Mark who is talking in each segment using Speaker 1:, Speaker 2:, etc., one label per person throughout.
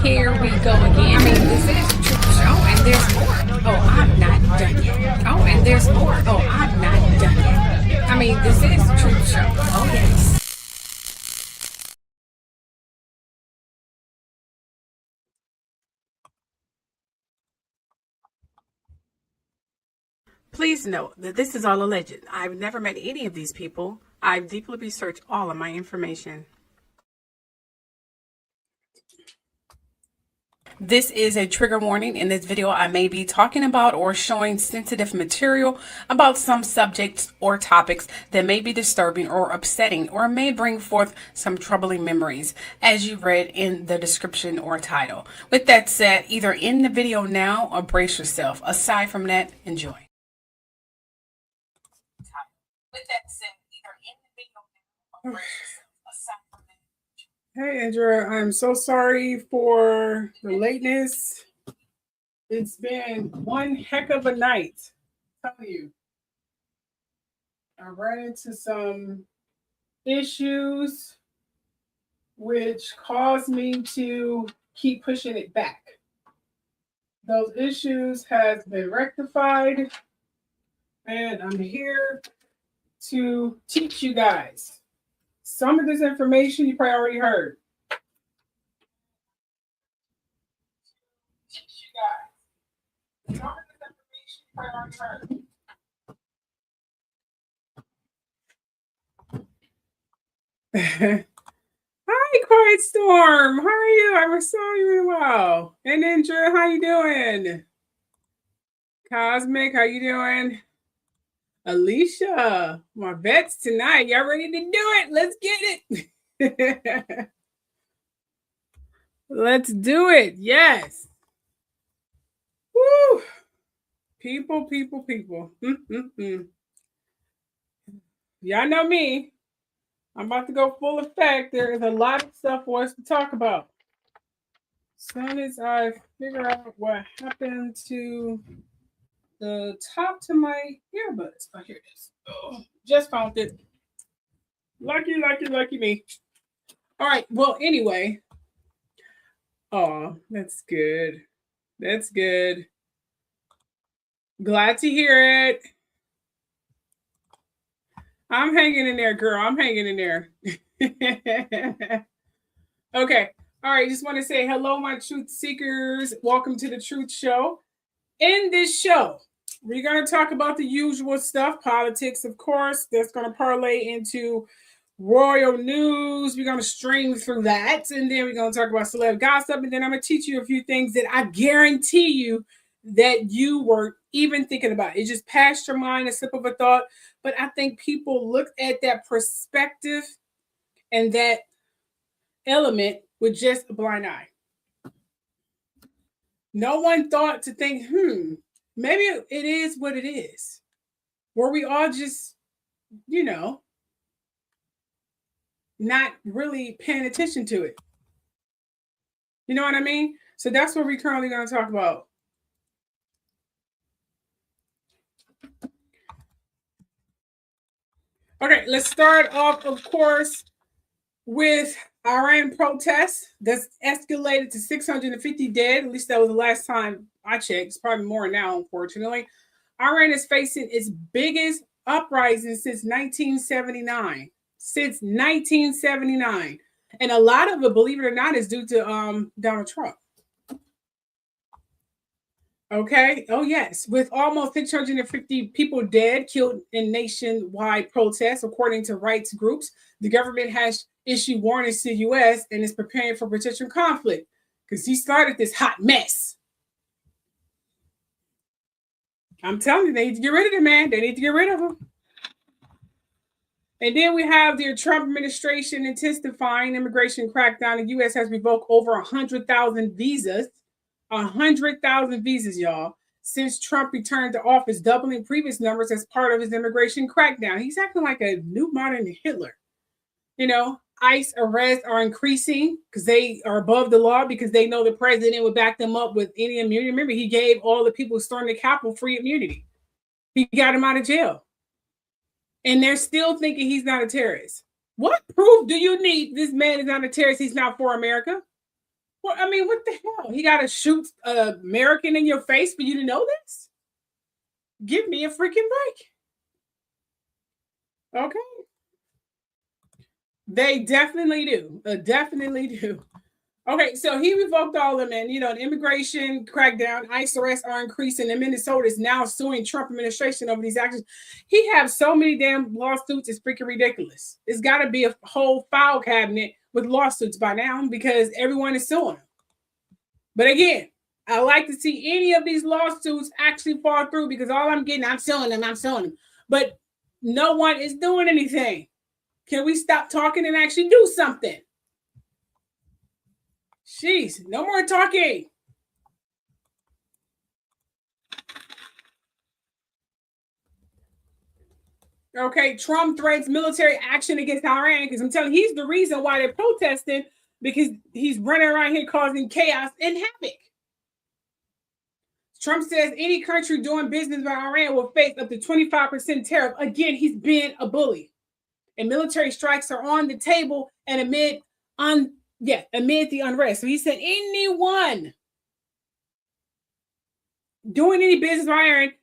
Speaker 1: Here we go again. I mean, this is the truth show, and there's more. Oh, I'm not done yet. Oh, and there's more. Oh, I'm not done yet. I mean, this is the truth show. Oh, yes. Please note that this is all alleged. I've never met any of these people. I've deeply researched all of my information. This is a trigger warning. In this video, I may be talking about or showing sensitive material about some subjects or topics that may be disturbing or upsetting or may bring forth some troubling memories, as you read in the description or title. With that said, either end the video now or brace yourself. Aside from that, enjoy. With that said, either end the video now or brace yourself. Hey, Andrea, I'm so sorry for the lateness. It's been one heck of a night. I'm telling you. I ran into some issues which caused me to keep pushing it back. Those issues have been rectified, and I'm here to teach you guys. Some of this information you probably already heard. Teach you guys. Some of this information you probably already heard. Hi, Quiet Storm. How are you? I haven't saw you in a while. And Ninja, how you doing? Cosmic, how you doing? Alicia, my vets tonight. Y'all ready to do it? Let's get it. Let's do it. Yes. Woo. People. Y'all know me. I'm about to go full effect. There is a lot of stuff for us to talk about. As soon as I figure out what happened to the top to my earbuds. Oh, here it is. Oh, just found it. Lucky me. All right. Well, anyway. Oh, that's good. That's good. Glad to hear it. I'm hanging in there, girl. I'm hanging in there. Okay. All right. Just want to say hello, my truth seekers. Welcome to the Truth Show. In this show, we're going to talk about the usual stuff, politics, of course. That's going to parlay into royal news. We're going to stream through that. And then we're going to talk about celeb gossip. And then I'm going to teach you a few things that I guarantee you that you were even thinking about. It just passed your mind, a slip of a thought. But I think people looked at that perspective and that element with just a blind eye. No one thought to think, maybe it is what it is. Were we all just, not really paying attention to it? You know what I mean? So that's what we're currently going to talk about. Okay, let's start off, of course, with Iran protests that's escalated to 650 dead. At least that was the last time I checked. It's probably more now, unfortunately. Iran is facing its biggest uprising since 1979. Since 1979. And a lot of it, believe it or not, is due to Donald Trump. Okay. Oh, yes. With almost 650 people dead, killed in nationwide protests, according to rights groups, the government has issued warnings to the U.S. and is preparing for potential conflict because he started this hot mess. I'm telling you, they need to get rid of the man. They need to get rid of him. And then we have the Trump administration intensifying immigration crackdown. The U.S. has revoked over 100,000 visas. 100,000 visas, y'all, since Trump returned to office, doubling previous numbers as part of his immigration crackdown. He's acting like a new modern Hitler. ICE arrests are increasing because they are above the law because they know the president would back them up with any immunity. Remember, he gave all the people storming the Capitol free immunity. He got him out of jail. And they're still thinking he's not a terrorist. What proof do you need this man is not a terrorist? He's not for America. Well, I mean, what the hell? He got to shoot an American in your face for you to know this? Give me a freaking break. Okay. They definitely do. Definitely do. Okay, so he revoked all of them, and the immigration crackdown, ICE arrests are increasing, and Minnesota is now suing Trump administration over these actions. He has so many damn lawsuits; it's freaking ridiculous. It's got to be a whole file cabinet with lawsuits by now because everyone is suing him. But again, I like to see any of these lawsuits actually fall through because all I'm getting, I'm suing them. But no one is doing anything. Can we stop talking and actually do something? Jeez, no more talking. Okay, Trump threatens military action against Iran because I'm telling you, he's the reason why they're protesting because he's running around here causing chaos and havoc. Trump says any country doing business with Iran will face up to 25% tariff. Again, he's been a bully. And military strikes are on the table and amid the unrest. So he said anyone doing any business with Iran,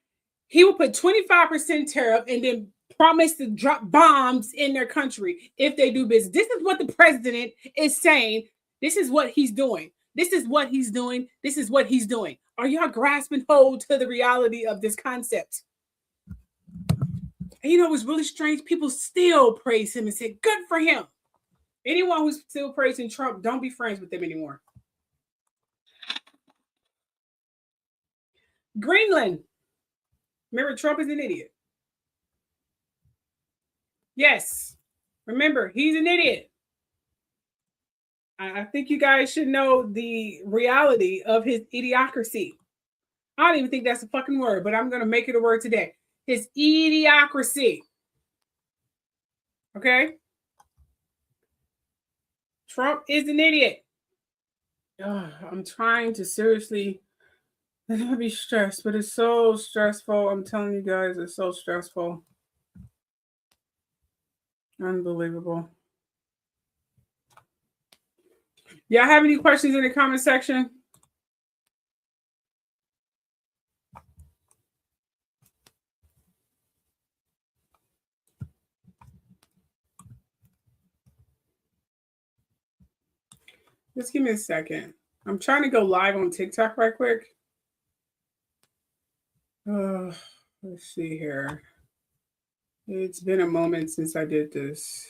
Speaker 1: he will put 25% tariff and then promise to drop bombs in their country if they do business. This is what the president is saying. This is what he's doing. This is what he's doing. This is what he's doing. Are y'all grasping hold to the reality of this concept? And it was really strange. People still praise him and say, good for him. Anyone who's still praising Trump, don't be friends with him anymore. Greenland. Remember, Trump is an idiot. Yes. Remember, he's an idiot. I think you guys should know the reality of his idiocracy. I don't even think that's a fucking word, but I'm going to make it a word today. His idiocracy. Okay? Trump is an idiot. I'm trying to seriously not be stressed, but it's so stressful. I'm telling you guys, it's so stressful. Unbelievable. Y'all have any questions in the comment section? Just give me a second. I'm trying to go live on TikTok right quick. Let's see here. It's been a moment since I did this.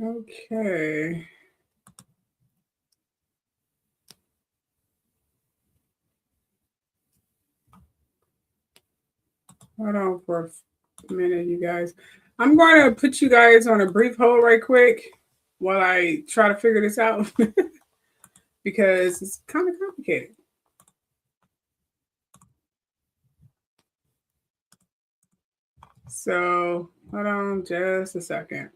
Speaker 1: Okay. Hold on for a minute, you guys. I'm going to put you guys on a brief hold right quick while I try to figure this out because it's kind of complicated. So hold on just a second.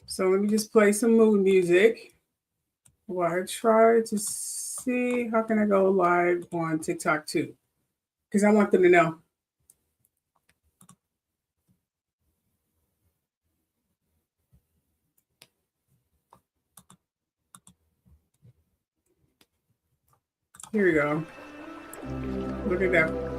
Speaker 1: So let me just play some mood music while I try to see how can I go live on TikTok too, because I want them to know. Here we go. Look at that.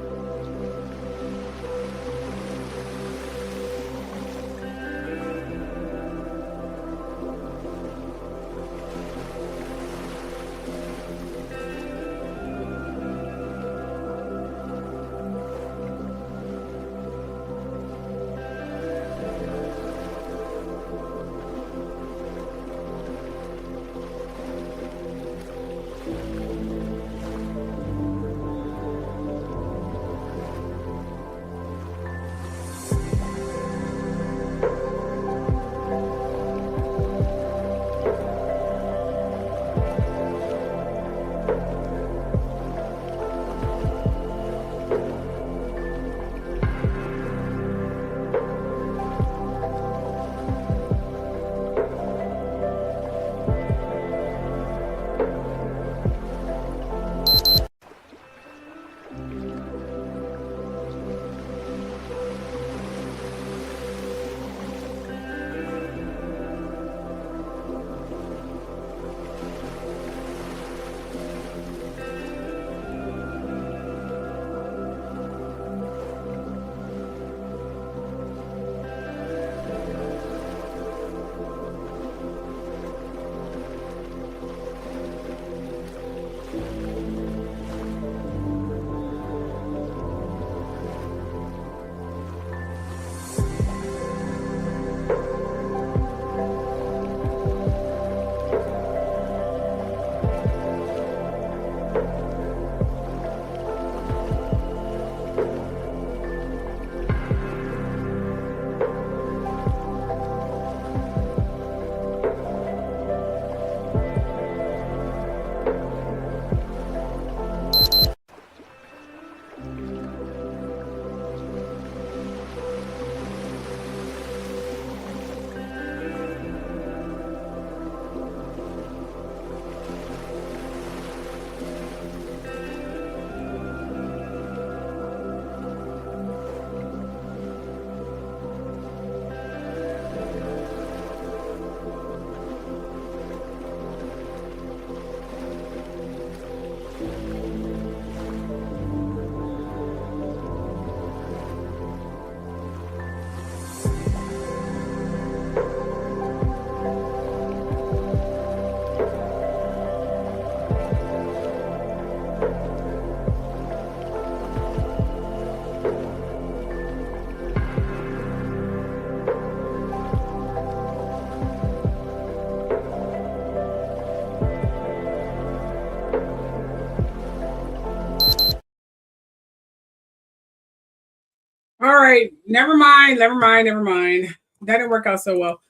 Speaker 1: All right, never mind. That didn't work out so well.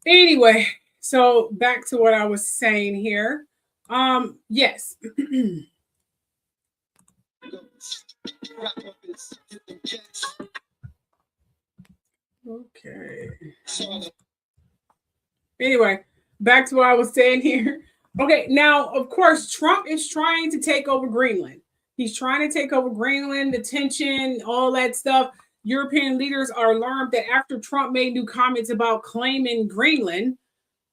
Speaker 1: Anyway, so back to what I was saying here. Yes. Okay. Anyway, back to what I was saying here. Okay, now of course Trump is trying to take over Greenland. He's trying to take over Greenland, the tension, all that stuff. European leaders are alarmed that after Trump made new comments about claiming Greenland,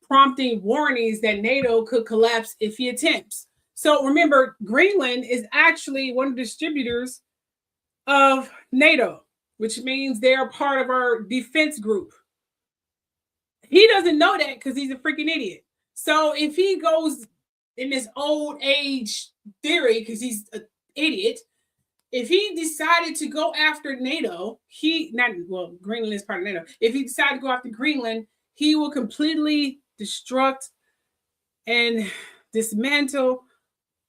Speaker 1: prompting warnings that NATO could collapse if he attempts. So remember, Greenland is actually one of the distributors of NATO, which means they are part of our defense group. He doesn't know that because he's a freaking idiot. So if he goes in this old age theory, because he's an idiot, if he decided to go after NATO, Greenland is part of NATO. If he decided to go after Greenland, he will completely destruct and dismantle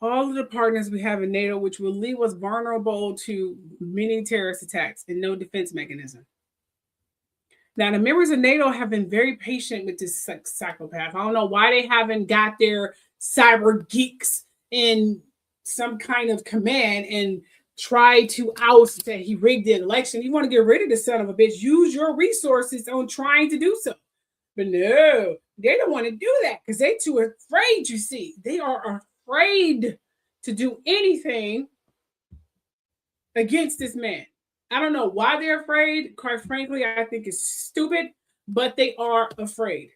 Speaker 1: all of the partners we have in NATO, which will leave us vulnerable to many terrorist attacks and no defense mechanism. Now, the members of NATO have been very patient with this psychopath. I don't know why they haven't got their cyber geeks in some kind of command and try to oust that he rigged the election. You want to get rid of the son of a bitch. Use your resources on trying to do so. But no, they don't want to do that because they're too afraid, you see. They are afraid to do anything against this man. I don't know why they're afraid. Quite frankly, I think it's stupid, but they are afraid.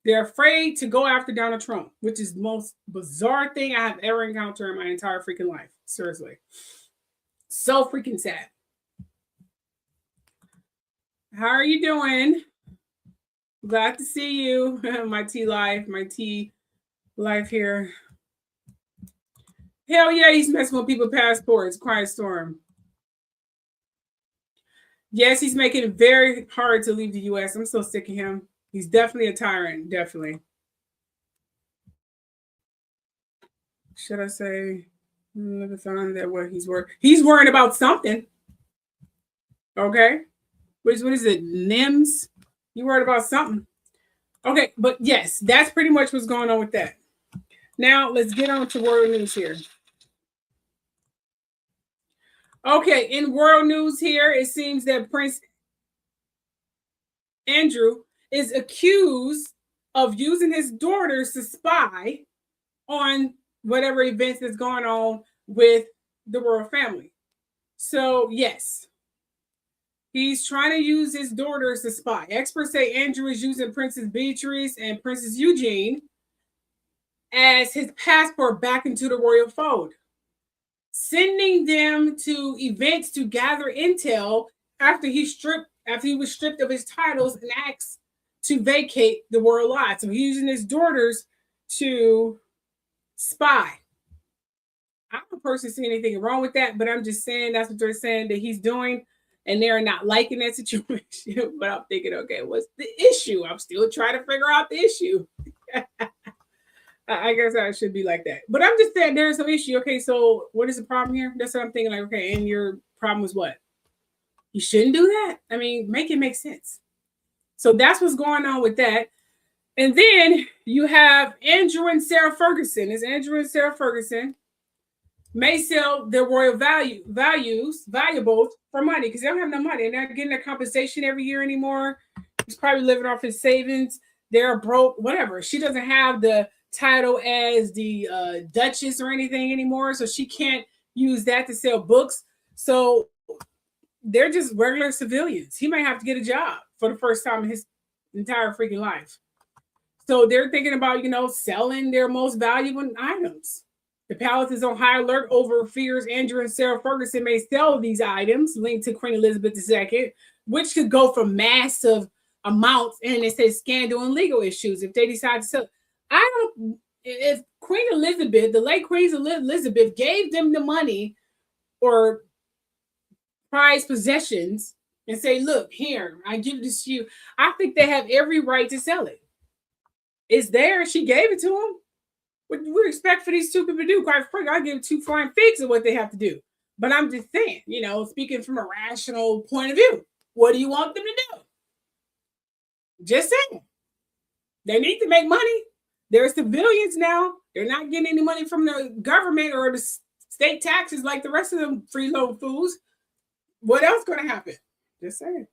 Speaker 1: They're afraid to go after Donald Trump, which is the most bizarre thing I have ever encountered in my entire freaking life. Seriously. So freaking sad. How are you doing? Glad to see you. My tea life here. Hell yeah, he's messing with people's passports. Quiet storm. Yes, he's making it very hard to leave the U.S. I'm so sick of him. He's definitely a tyrant, definitely. Should I say, never found that what he's worried? He's worried about something. Okay. What is it? NIMS? You worried about something. Okay, but yes, that's pretty much what's going on with that. Now, let's get on to world news here. Okay, in world news here, it seems that Prince Andrew is accused of using his daughters to spy on whatever events that's going on with the royal family. So, yes, he's trying to use his daughters to spy. Experts say Andrew is using Princess Beatrice and Princess Eugene as his passport back into the royal fold, sending them to events to gather intel after he was stripped of his titles and asked to vacate the royal lot. So he's using his daughters to spy. I don't personally see anything wrong with that, but I'm just saying that's what they're saying that he's doing, and they're not liking that situation. But I'm thinking, okay, what's the issue? I'm still trying to figure out the issue. I guess I should be like that. But I'm just saying there's some issue. Okay, so what is the problem here? That's what I'm thinking. Like, okay, and your problem was what? You shouldn't do that? I mean, make it make sense. So that's what's going on with that. And then you have Andrew and Sara Ferguson. Is Andrew and Sara Ferguson may sell their royal valuables for money because they don't have no money. They're not getting their compensation every year anymore. He's probably living off his savings. They're broke, whatever. She doesn't have the title as the Duchess or anything anymore, so she can't use that to sell books. So they're just regular civilians. He might have to get a job for the first time in his entire freaking life. So they're thinking about, selling their most valuable items. The palace is on high alert over fears Andrew and Sara Ferguson may sell these items linked to Queen Elizabeth II, which could go for massive amounts, and it says scandal and legal issues if they decide to sell. If Queen Elizabeth, the late Queen Elizabeth, gave them the money or prized possessions and say, look, here, I give this to you, I think they have every right to sell it. It's there. She gave it to them. What do we expect for these two people to do? Quite frankly, I give 2 flying figs of what they have to do. But I'm just saying, speaking from a rational point of view, what do you want them to do? Just saying. They need to make money. They're civilians now. They're not getting any money from the government or the state taxes like the rest of them freeload fools. What else going to happen? Just saying.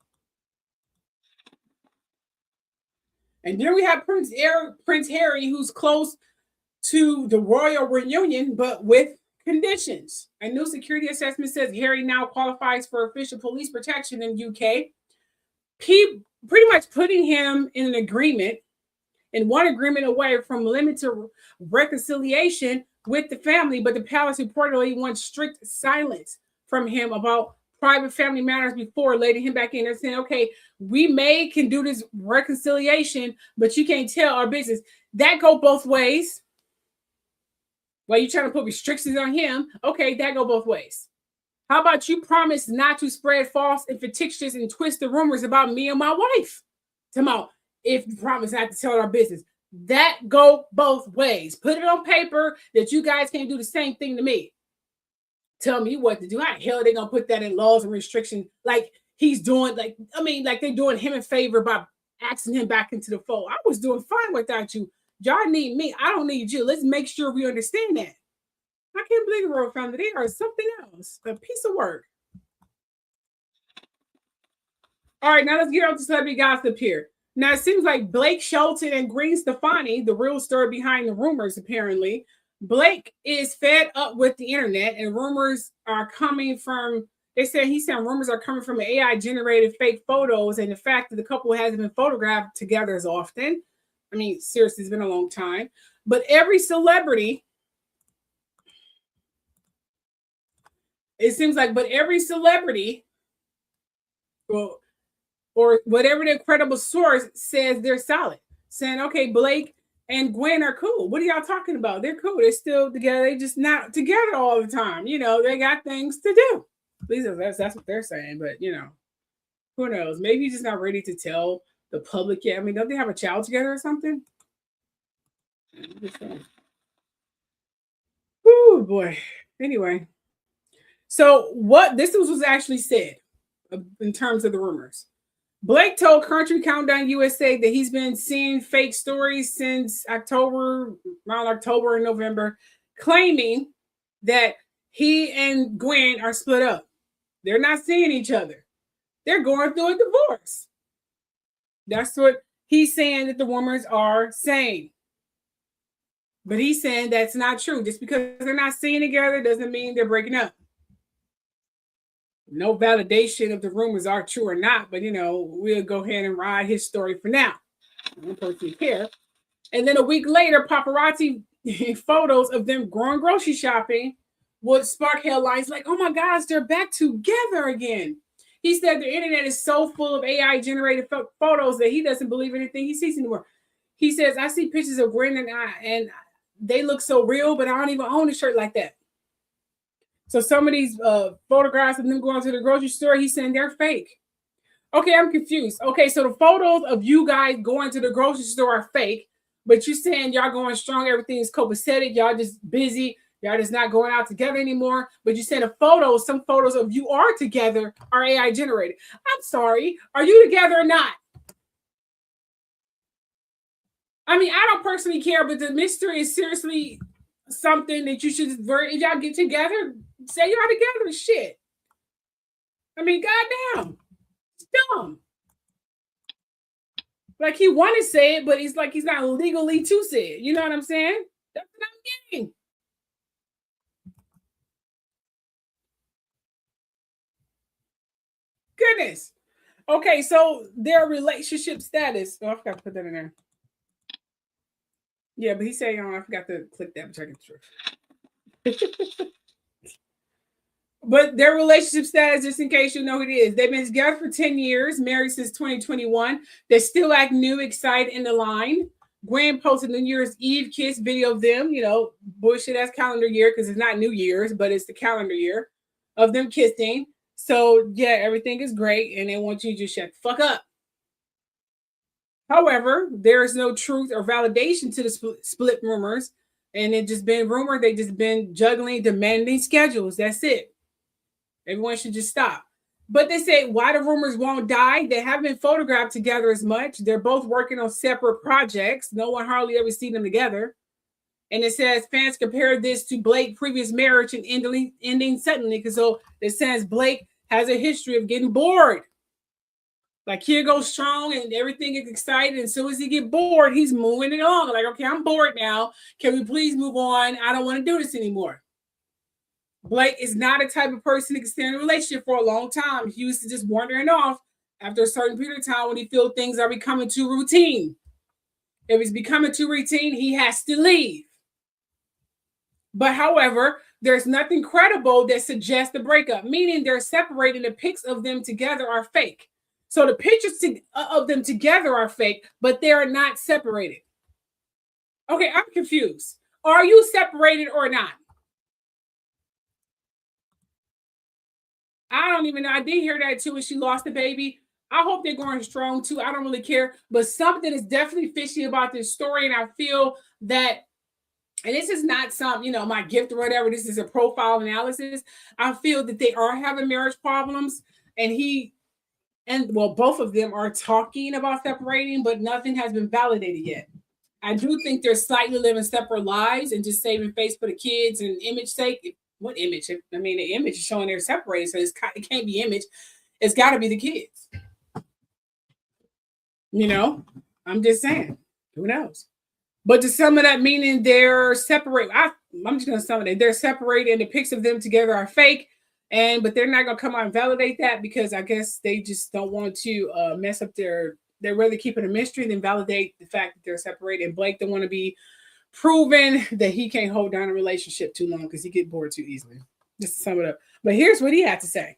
Speaker 1: And then we have Prince Harry, who's close to the royal reunion, but with conditions. A new security assessment says Harry now qualifies for official police protection in UK. Pretty much putting him in an agreement, in one agreement away from limited reconciliation with the family, but the palace reportedly wants strict silence from him about private family matters before letting him back in. They're saying, okay, we can do this reconciliation, but you can't tell our business. That go both ways. While you're trying to put restrictions on him, okay, that go both ways. How about you promise not to spread false and fictitious and twisted rumors about me and my wife? Tomorrow, if you promise not to tell our business, that go both ways. Put it on paper that you guys can't do the same thing to me. Tell me what to do. How the hell are they gonna put that in laws and restrictions? Like he's doing, like they're doing him a favor by asking him back into the fold. I was doing fine without you. Y'all need me. I don't need you. Let's make sure we understand that. I can't believe the royal family. They are something else. A piece of work. All right, now let's get on to celebrity gossip here. Now, it seems like Blake Shelton and Stefani, the real story behind the rumors, apparently. Blake is fed up with the internet, and rumors are coming from, he's saying rumors are coming from AI-generated fake photos, and the fact that the couple hasn't been photographed together as often. I mean, seriously, it's been a long time. But every celebrity, it seems like, well, or whatever the credible source says they're solid, saying, okay, Blake and Gwen are cool. What are y'all talking about? They're cool. They're still together. They're just not together all the time. They got things to do. At least that's what they're saying. But, who knows? Maybe he's just not ready to tell the public yet. I mean, don't they have a child together or something? Oh, boy. Anyway. So this was actually said in terms of the rumors. Blake told Country Countdown USA that he's been seeing fake stories since around October and November, claiming that he and Gwen are split up. They're not seeing each other. They're going through a divorce. That's what he's saying that the rumors are saying. But he's saying that's not true. Just because they're not seeing together doesn't mean they're breaking up. No validation if the rumors are true or not, but we'll go ahead and ride his story for now. I don't personally care. And then a week later, paparazzi photos of them going grocery shopping would spark headlines like, oh my gosh, they're back together again. He said the internet is so full of AI-generated photos that he doesn't believe anything he sees anymore. He says, I see pictures of Gwen and they look so real, but I don't even own a shirt like that. So some of these photographs of them going to the grocery store, he's saying they're fake. Okay, I'm confused. Okay, so the photos of you guys going to the grocery store are fake, but you're saying y'all going strong, everything is copacetic, y'all just busy, y'all just not going out together anymore, but you saying some photos of you are together are AI generated. I'm sorry, are you together or not? I mean, I don't personally care, but the mystery is seriously something that you should, if y'all get together, say y'all together, shit. I mean, goddamn. It's dumb. Like he want to say it, but he's not legally to say it. You know what I'm saying? That's what I'm getting. Goodness. Okay, so their relationship status. Oh, I forgot to put that in there. Yeah, but he said, I forgot to click that, which I can sure. But their relationship status, just in case you know who it is, they've been together for 10 years, married since 2021. They still act new, excited, in the line. Gwen posted New Year's Eve kiss video of them, bullshit as calendar year because it's not New Year's, but it's the calendar year of them kissing. So, yeah, everything is great, and they want you to just shut the fuck up. However, there is no truth or validation to the split rumors, and it just been rumored. They just been juggling demanding schedules. That's it. Everyone should just stop. But they say why the rumors won't die. They haven't been photographed together as much. They're both working on separate projects. No one hardly ever seen them together. And it says fans compared this to Blake's previous marriage and ending suddenly. Because so it says Blake has a history of getting bored. Like here goes strong and everything is excited. And as soon as he get bored, he's moving it along. Like, okay, I'm bored now. Can we please move on? I don't want to do this anymore. Blake is not a type of person to stay in a relationship for a long time. He used to just wandering off after a certain period of time when he feels things are becoming too routine. If it's becoming too routine, he has to leave. But however, there's nothing credible that suggests the breakup, meaning they're separating. The pics of them together are fake. So the pictures of them together are fake, but they are not separated. Okay, I'm confused. Are you separated or not? I don't even know. I did hear that too when she lost the baby. I hope they're going strong too. I don't really care. But something is definitely fishy about this story. And I feel that, and this is not some, my gift or whatever. This is a profile analysis. I feel that they are having marriage problems. And both of them are talking about separating, but nothing has been validated yet. I do think they're slightly living separate lives and just saving face for the kids and image sake. What image? I mean, the image is showing they're separated, so it can't be image. It's got to be the kids. I'm just saying. Who knows? But to sum it up, meaning they're separated. I'm just going to sum it up. They're separated, and the pics of them together are fake. But they're not going to come out and validate that because I guess they just don't want to mess up they're rather keeping a mystery than validate the fact that they're separated. And Blake don't want to be proven that he can't hold down a relationship too long because he get bored too easily. Just to sum it up. But here's what he had to say.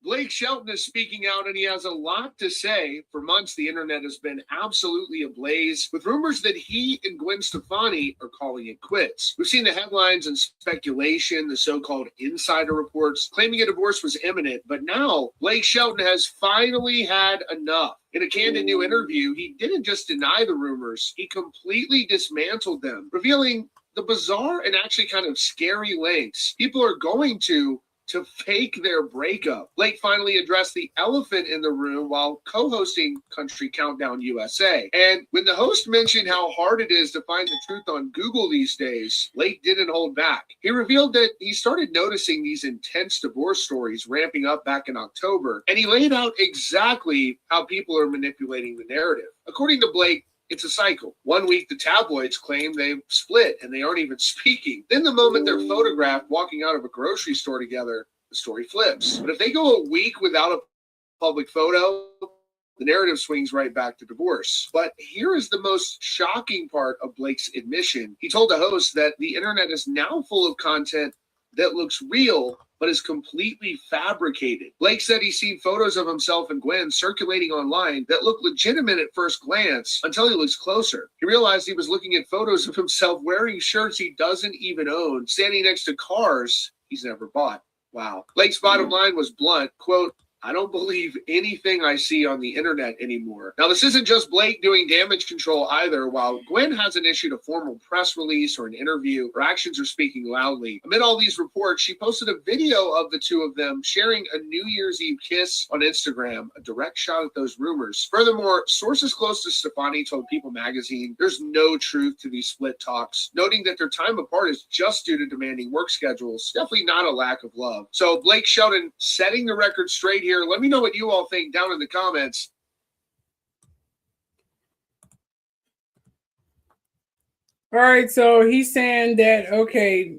Speaker 2: Blake Shelton is speaking out, and he has a lot to say. For months, the internet has been absolutely ablaze with rumors that he and Gwen Stefani are calling it quits. We've seen the headlines and speculation, the so-called insider reports, claiming a divorce was imminent. But now, Blake Shelton has finally had enough. In a candid new interview, he didn't just deny the rumors, he completely dismantled them, revealing the bizarre and actually kind of scary lengths people are going to fake their breakup. Blake finally addressed the elephant in the room while co-hosting Country Countdown USA. And when the host mentioned how hard it is to find the truth on Google these days, Blake didn't hold back. He revealed that he started noticing these intense divorce stories ramping up back in October, and he laid out exactly how people are manipulating the narrative. According to Blake, it's a cycle. 1 week, the tabloids claim they've split and they aren't even speaking. Then the moment they're photographed walking out of a grocery store together, the story flips. But if they go a week without a public photo, the narrative swings right back to divorce. But here is the most shocking part of Blake's admission. He told the host that the internet is now full of content that looks real, but is completely fabricated. Blake said he's seen photos of himself and Gwen circulating online that look legitimate at first glance until he looks closer. He realized he was looking at photos of himself wearing shirts he doesn't even own, standing next to cars he's never bought. Wow. Blake's bottom line was blunt, quote, "I don't believe anything I see on the internet anymore." Now, this isn't just Blake doing damage control either. While Gwen hasn't issued a formal press release or an interview, her actions are speaking loudly. Amid all these reports, she posted a video of the two of them sharing a New Year's Eve kiss on Instagram, a direct shot at those rumors. Furthermore, sources close to Stefani told People magazine there's no truth to these split talks, noting that their time apart is just due to demanding work schedules, definitely not a lack of love. So Blake Shelton setting the record straight here. Let me know what you all think down in the comments.
Speaker 1: All right, so he's saying that, okay,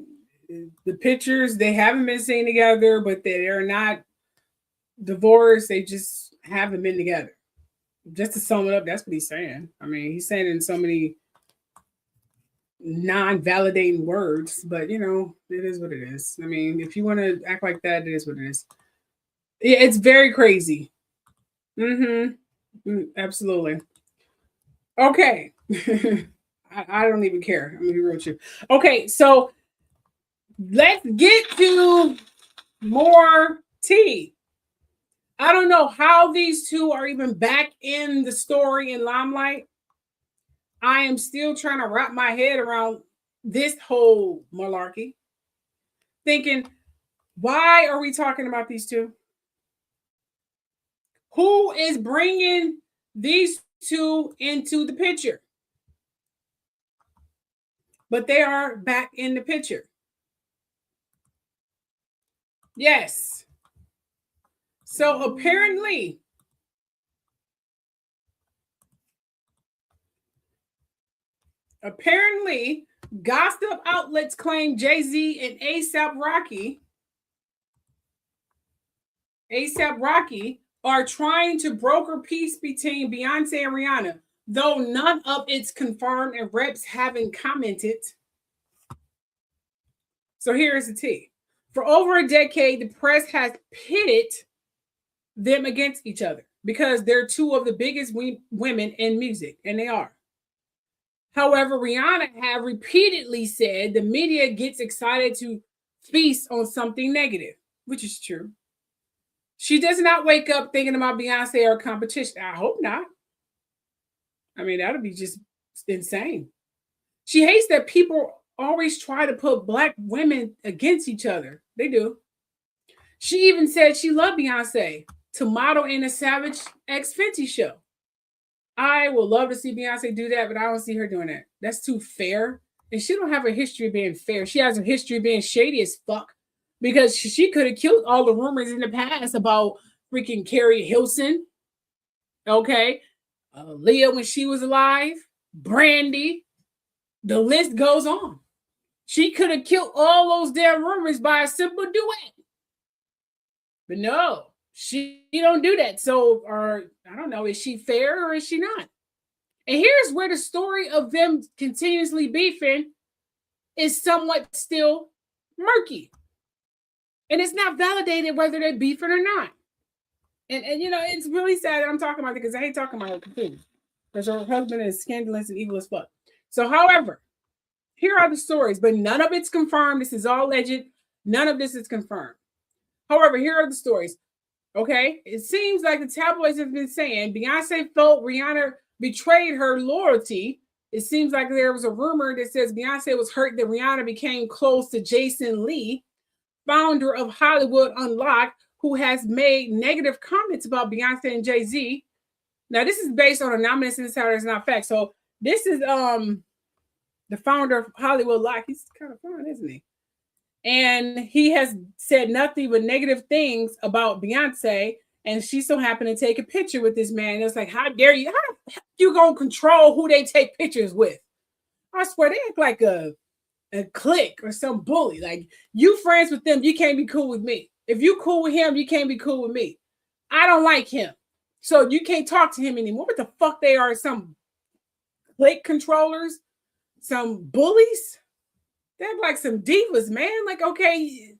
Speaker 1: the pictures, they haven't been seen together, but they're not divorced. They just haven't been together. Just to sum it up, that's what he's saying. I mean, he's saying it in so many non-validating words, but, it is what it is. I mean, if you want to act like that, it is what it is. Yeah, it's very crazy. Absolutely. Okay. I don't even care. I'm gonna be real with you. Okay, so let's get to more tea. I don't know how these two are even back in the story in limelight. I am still trying to wrap my head around this whole malarkey. thinking, why are we talking about these two? Who is bringing these two into the picture? But they are back in the picture. Yes. So apparently, gossip outlets claim Jay-Z and A$AP Rocky are trying to broker peace between Beyonce and Rihanna, though none of it's confirmed and reps haven't commented. So here's the tea. For over a decade, the press has pitted them against each other because they're two of the biggest women in music, and they are. However, Rihanna have repeatedly said the media gets excited to feast on something negative, which is true. She does not wake up thinking about Beyonce or competition. I hope not. I mean, that would be just insane. She hates that people always try to put Black women against each other. They do. She even said she loved Beyonce to model in a Savage X Fenty show. I would love to see Beyonce do that, but I don't see her doing that. That's too fair. And she don't have a history of being fair. She has a history of being shady as fuck because she could have killed all the rumors in the past about freaking Carrie Hilson. Okay. Leah when she was alive. Brandy. The list goes on. She could have killed all those damn rumors by a simple duet. But no. She don't do that. So, or I don't know, is she fair or is she not? And here's where the story of them continuously beefing is somewhat still murky. And it's not validated whether they're beefing or not. And you know, it's really sad that I'm talking about it because I hate talking about her completely. Because her husband is scandalous and evil as fuck. So, however, here are the stories, but none of it's confirmed. This is all alleged. None of this is confirmed. However, here are the stories. Okay, it seems like the tabloids have been saying Beyonce felt Rihanna betrayed her loyalty. It seems like there was a rumor that says Beyonce was hurt that Rihanna became close to Jason Lee, founder of Hollywood Unlocked, who has made negative comments about Beyonce and Jay-Z. Now, this is based on anonymous insider, it's not fact. So this is the founder of Hollywood Unlocked. He's kind of fun, isn't he? And he has said nothing but negative things about Beyonce. And she so happened to take a picture with this man. It's like, how dare you? How you gonna control who they take pictures with? I swear they act like a clique or some bully. Like, you friends with them, you can't be cool with me. If you cool with him, you can't be cool with me. I don't like him. So you can't talk to him anymore. What the fuck they are? Some clique controllers? Some bullies? They're like some divas, man. Like, okay,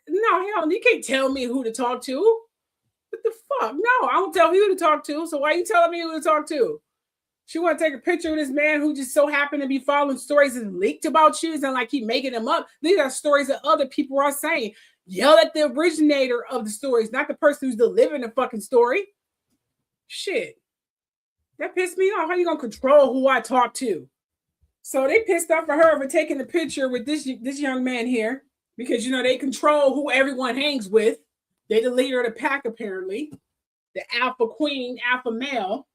Speaker 1: no, hell, you can't tell me who to talk to. What the fuck? No, I don't tell you who to talk to. So why are you telling me who to talk to? She want to take a picture of this man who just so happened to be following stories and leaked about you. It's not like keep making them up. These are stories that other people are saying. Yell at the originator of the stories, not the person who's delivering the fucking story. Shit. That pissed me off. How you gonna control who I talk to? So they pissed off at her for taking a picture with this young man here because, you know, they control who everyone hangs with. They're the leader of the pack, apparently. The alpha queen, alpha male.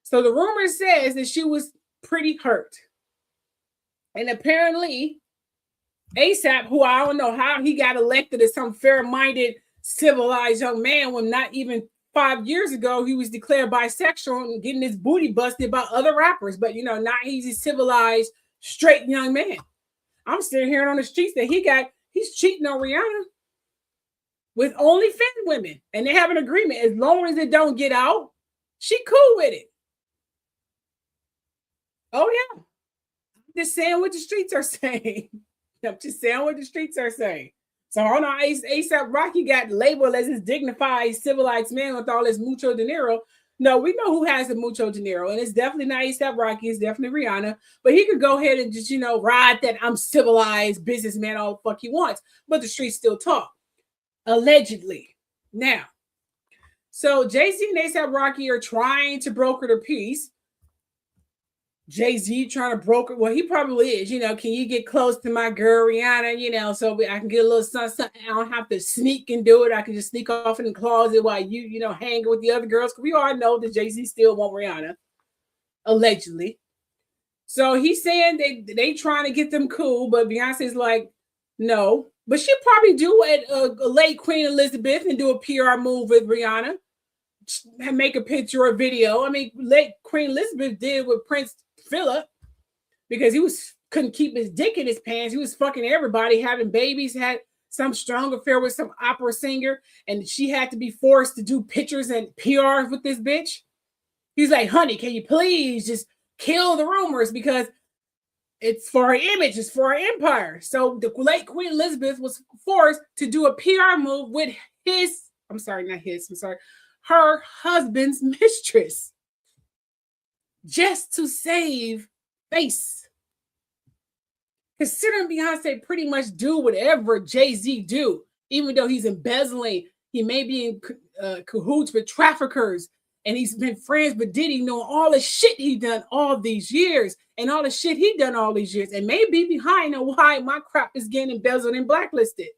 Speaker 1: So the rumor says that she was pretty hurt. And apparently, A$AP, who I don't know how he got elected as some fair-minded, civilized young man when not even 5 years ago, he was declared bisexual and getting his booty busted by other rappers. But, you know, now he's a civilized, straight young man. I'm still hearing on the streets that he's cheating on Rihanna with only fit women. And they have an agreement. As long as it don't get out, she cool with it. Oh, yeah. I'm just saying what the streets are saying. I'm just saying what the streets are saying. So hold on, A$AP Rocky got labeled as this dignified, civilized man with all his mucho dinero. No, we know who has the mucho dinero, and it's definitely not A$AP Rocky. It's definitely Rihanna. But he could go ahead and just, you know, ride that I'm civilized businessman all the fuck he wants. But the streets still talk. Allegedly. Now, so Jay-Z and A$AP Rocky are trying to broker the peace. Jay-Z trying to broker. Well, he probably is. Can you get close to my girl Rihanna? So I can get a little something. I don't have to sneak and do it. I can just sneak off in the closet while you hang with the other girls. Because we all know that Jay-Z still want Rihanna, allegedly. So he's saying they trying to get them cool, but Beyonce's like, no. But she'll probably do a late Queen Elizabeth and do a PR move with Rihanna, and make a picture or video. I mean, late Queen Elizabeth did with Prince Philip because he couldn't keep his dick in his pants. He was fucking everybody, having babies, had some strong affair with some opera singer, and she had to be forced to do pictures and PRs with this bitch. He's like, honey, can you please just kill the rumors because it's for our image, it's for our empire. So the late Queen Elizabeth was forced to do a PR move with her husband's mistress, just to save face. Considering Beyonce pretty much do whatever Jay-Z do, even though he's embezzling, he may be in cahoots with traffickers, and he's been friends with Diddy, knowing all the shit he done all these years, and all the shit he done all these years, and may be behind on why my crap is getting embezzled and blacklisted.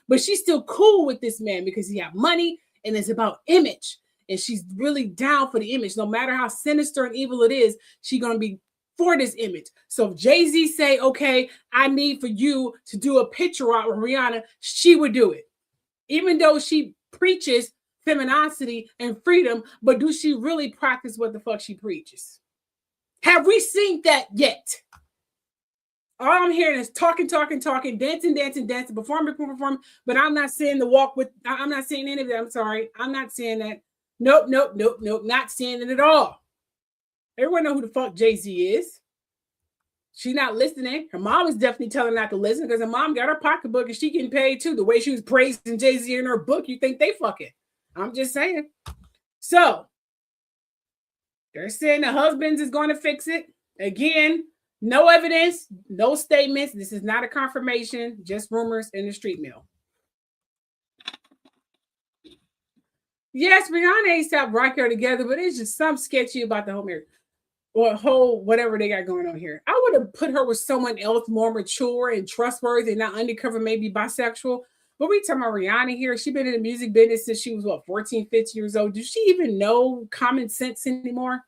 Speaker 1: But she's still cool with this man because he have money, and it's about image. And she's really down for the image. No matter how sinister and evil it is, she's going to be for this image. So if Jay-Z say, okay, I need for you to do a picture out with Rihanna, she would do it. Even though she preaches femininity and freedom, but do she really practice what the fuck she preaches? Have we seen that yet? All I'm hearing is talking, dancing, performing, but I'm not saying the walk with, I'm not saying any of that. I'm sorry. I'm not saying that. Nope. Not saying it at all. Everyone know who the fuck Jay-Z is. She's not listening. Her mom is definitely telling her not to listen because her mom got her pocketbook and she getting paid too. The way she was praising Jay-Z in her book, you think they fucking. I'm just saying. So, they're saying the husband is going to fix it. Again, no evidence, no statements. This is not a confirmation, just rumors in the street mill. Yes, Rihanna and ASAP Rocky are together, but it's just some sketchy about the whole marriage or whole whatever they got going on here. I would have put her with someone else more mature and trustworthy and not undercover, maybe bisexual. But we talking about Rihanna here. She's been in the music business since she was, 14, 15 years old. Does she even know common sense anymore?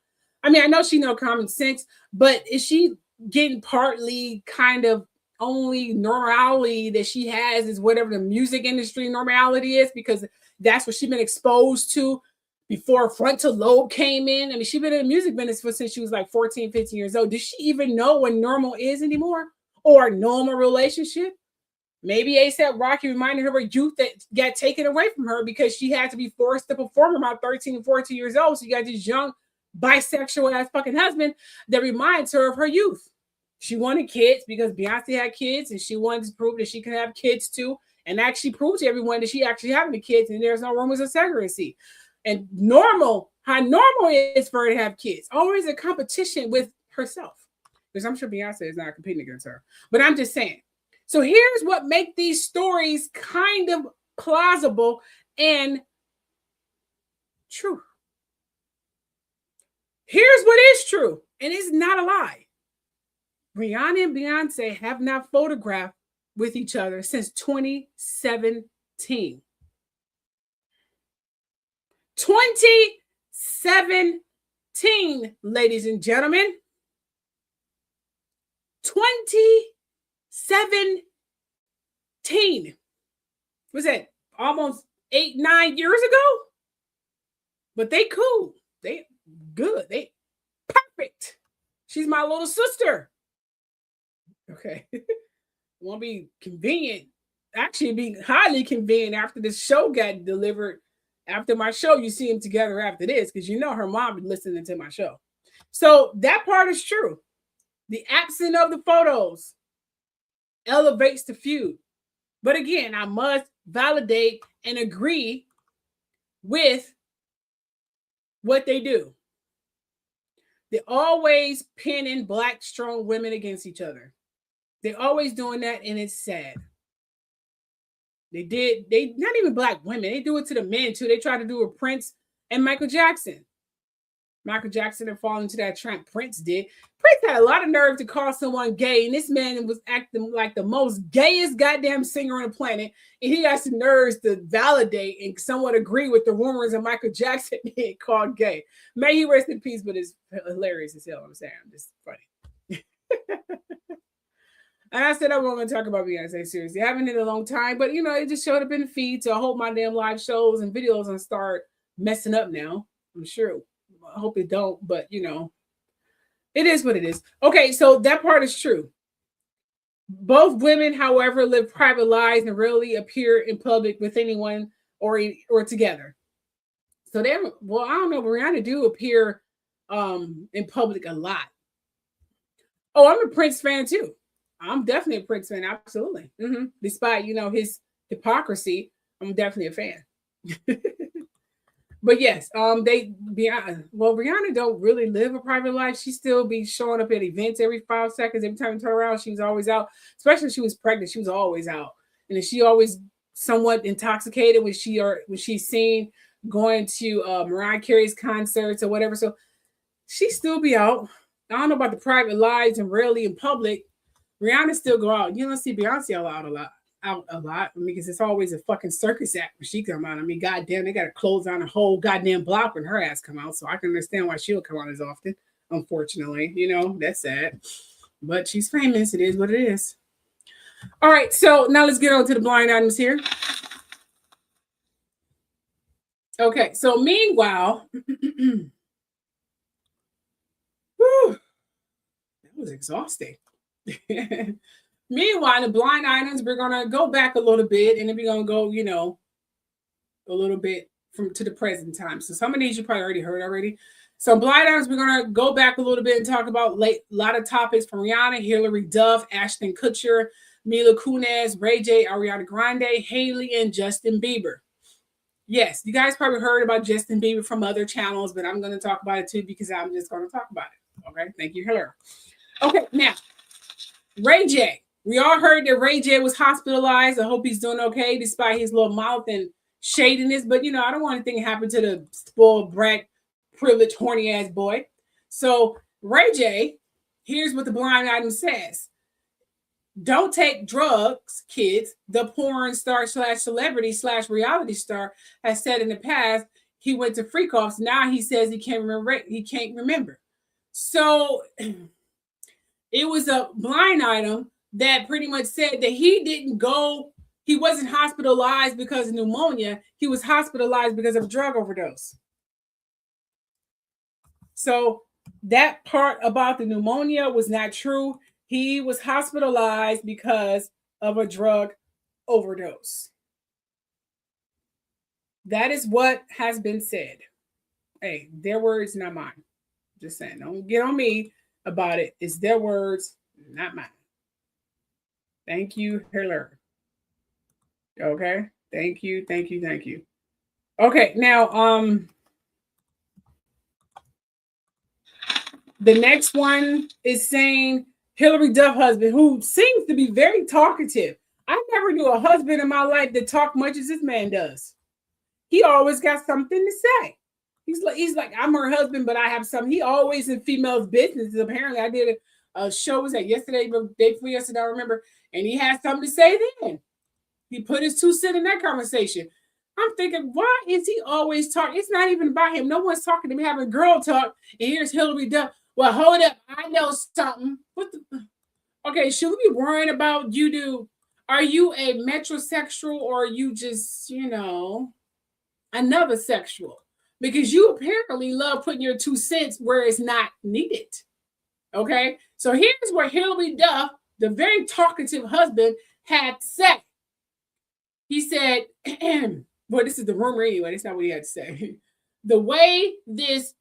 Speaker 1: I mean, I know she knows common sense, but is she getting partly kind of only normality that she has is whatever the music industry normality is, because that's what she's been exposed to before frontal lobe came in. I mean, she's been in the music business since she was 14, 15 years old. Does she even know what normal is anymore or a normal relationship? Maybe ASAP Rocky reminded her of her youth that got taken away from her because she had to be forced to perform about 13 and 14 years old. So you got this young bisexual ass fucking husband that reminds her of her youth. She wanted kids because Beyonce had kids and she wanted to prove that she could have kids too, and actually prove to everyone that she actually having the kids and there's no rumors of surrogacy. And how normal it is for her to have kids. Always a competition with herself. Because I'm sure Beyonce is not competing against her. But I'm just saying. So here's what makes these stories kind of plausible and true. Here's what is true, and it's not a lie. Rihanna and Beyonce have not photographed with each other since 2017. 2017, ladies and gentlemen. 2017. Was that almost 8-9 years ago? But they cool. They good. They perfect. She's my little sister. Okay. Won't be convenient. Actually, be highly convenient after this show got delivered. After my show, you see them together after this because you know her mom be listening to my show. So that part is true. The absence of the photos elevates the feud. But again, I must validate and agree with what they do. They're always pinning Black strong women against each other. They're always doing that, and it's sad. They not even Black women. They do it to the men too. They try to do it Prince and Michael Jackson. Michael Jackson had fallen into that trap Prince did. Prince had a lot of nerve to call someone gay, and this man was acting like the most gayest goddamn singer on the planet, and he has the nerves to validate and somewhat agree with the rumors of Michael Jackson being called gay. May he rest in peace, but it's hilarious as hell. I'm saying, just funny. And I said I wasn't going to talk about Beyonce seriously. I haven't in a long time, but it just showed up in the feed. So I hope my damn live shows and videos don't start messing up now. I'm sure. I hope it don't, but it is what it is. Okay, so that part is true. Both women, however, live private lives and rarely appear in public with anyone or together. So I don't know, Rihanna do appear in public a lot. Oh, I'm a Prince fan too. I'm definitely a Prince fan, absolutely. Despite his hypocrisy, I'm definitely a fan. But yes, Rihanna don't really live a private life. She still be showing up at events every 5 seconds. Every time you turn around, she was always out. Especially when she was pregnant, she was always out. And she always somewhat intoxicated when she's seen going to Mariah Carey's concerts or whatever. So she still be out. I don't know about the private lives and rarely in public. Rihanna still go out. You don't see Beyonce out a lot. Because it's always a fucking circus act when she come out. I mean, goddamn, they got to close down a whole goddamn block when her ass come out. So I can understand why she'll come out as often. Unfortunately, that's sad. But she's famous. It is what it is. All right, so now let's get on to the blind items here. Okay, so meanwhile, whew, that was exhausting. Meanwhile, the blind items, we're gonna go back a little bit, and then we're gonna go, a little bit to the present time. So some of these you probably already heard already. So blind items, we're gonna go back a little bit and talk about a lot of topics from Rihanna, Hilary, Duff, Ashton Kutcher, Mila, Kunis, Ray J, Ariana Grande, Hailey, and Justin Bieber. Yes, you guys probably heard about Justin Bieber from other channels, but I'm gonna talk about it too because I'm just gonna talk about it. Okay, thank you, Hilary. Okay, now Ray J. We all heard that Ray J was hospitalized. I hope he's doing okay despite his little mouth and shadiness. But, I don't want anything to happen to the spoiled brat, privileged, horny ass boy. So Ray J, here's what the blind item says. Don't take drugs, kids. The porn star / celebrity / reality star has said in the past he went to freak offs. Now he says he can't remember. So it was a blind item that pretty much said that he wasn't hospitalized because of pneumonia. He was hospitalized because of a drug overdose. So that part about the pneumonia was not true. He was hospitalized because of a drug overdose. That is what has been said. Hey, their words, not mine. Just saying, don't get on me about it. It's their words, not mine. Thank you, Hilary. Okay. Thank you. Okay, now the next one is saying Hilary Duff husband, who seems to be very talkative. I never knew a husband in my life that talked much as this man does. He always got something to say. He's like, I'm her husband, but I have something. He always in females' business. Apparently, I did a show, was that yesterday, but day before yesterday, I remember, and he had something to say then. He put his 2 cents in that conversation. I'm thinking, why is he always talking? It's not even about him. No one's talking to me, having girl talk, and here's Hilary Duff. Well, hold up, I know something. Okay, should we be worrying about you? Are you a metrosexual or are you just, another sexual? Because you apparently love putting your 2 cents where it's not needed. Okay, so here's what Hilary Duff, the very talkative husband, had to say. He said, well, this is the rumor anyway. That's not what he had to say. The way this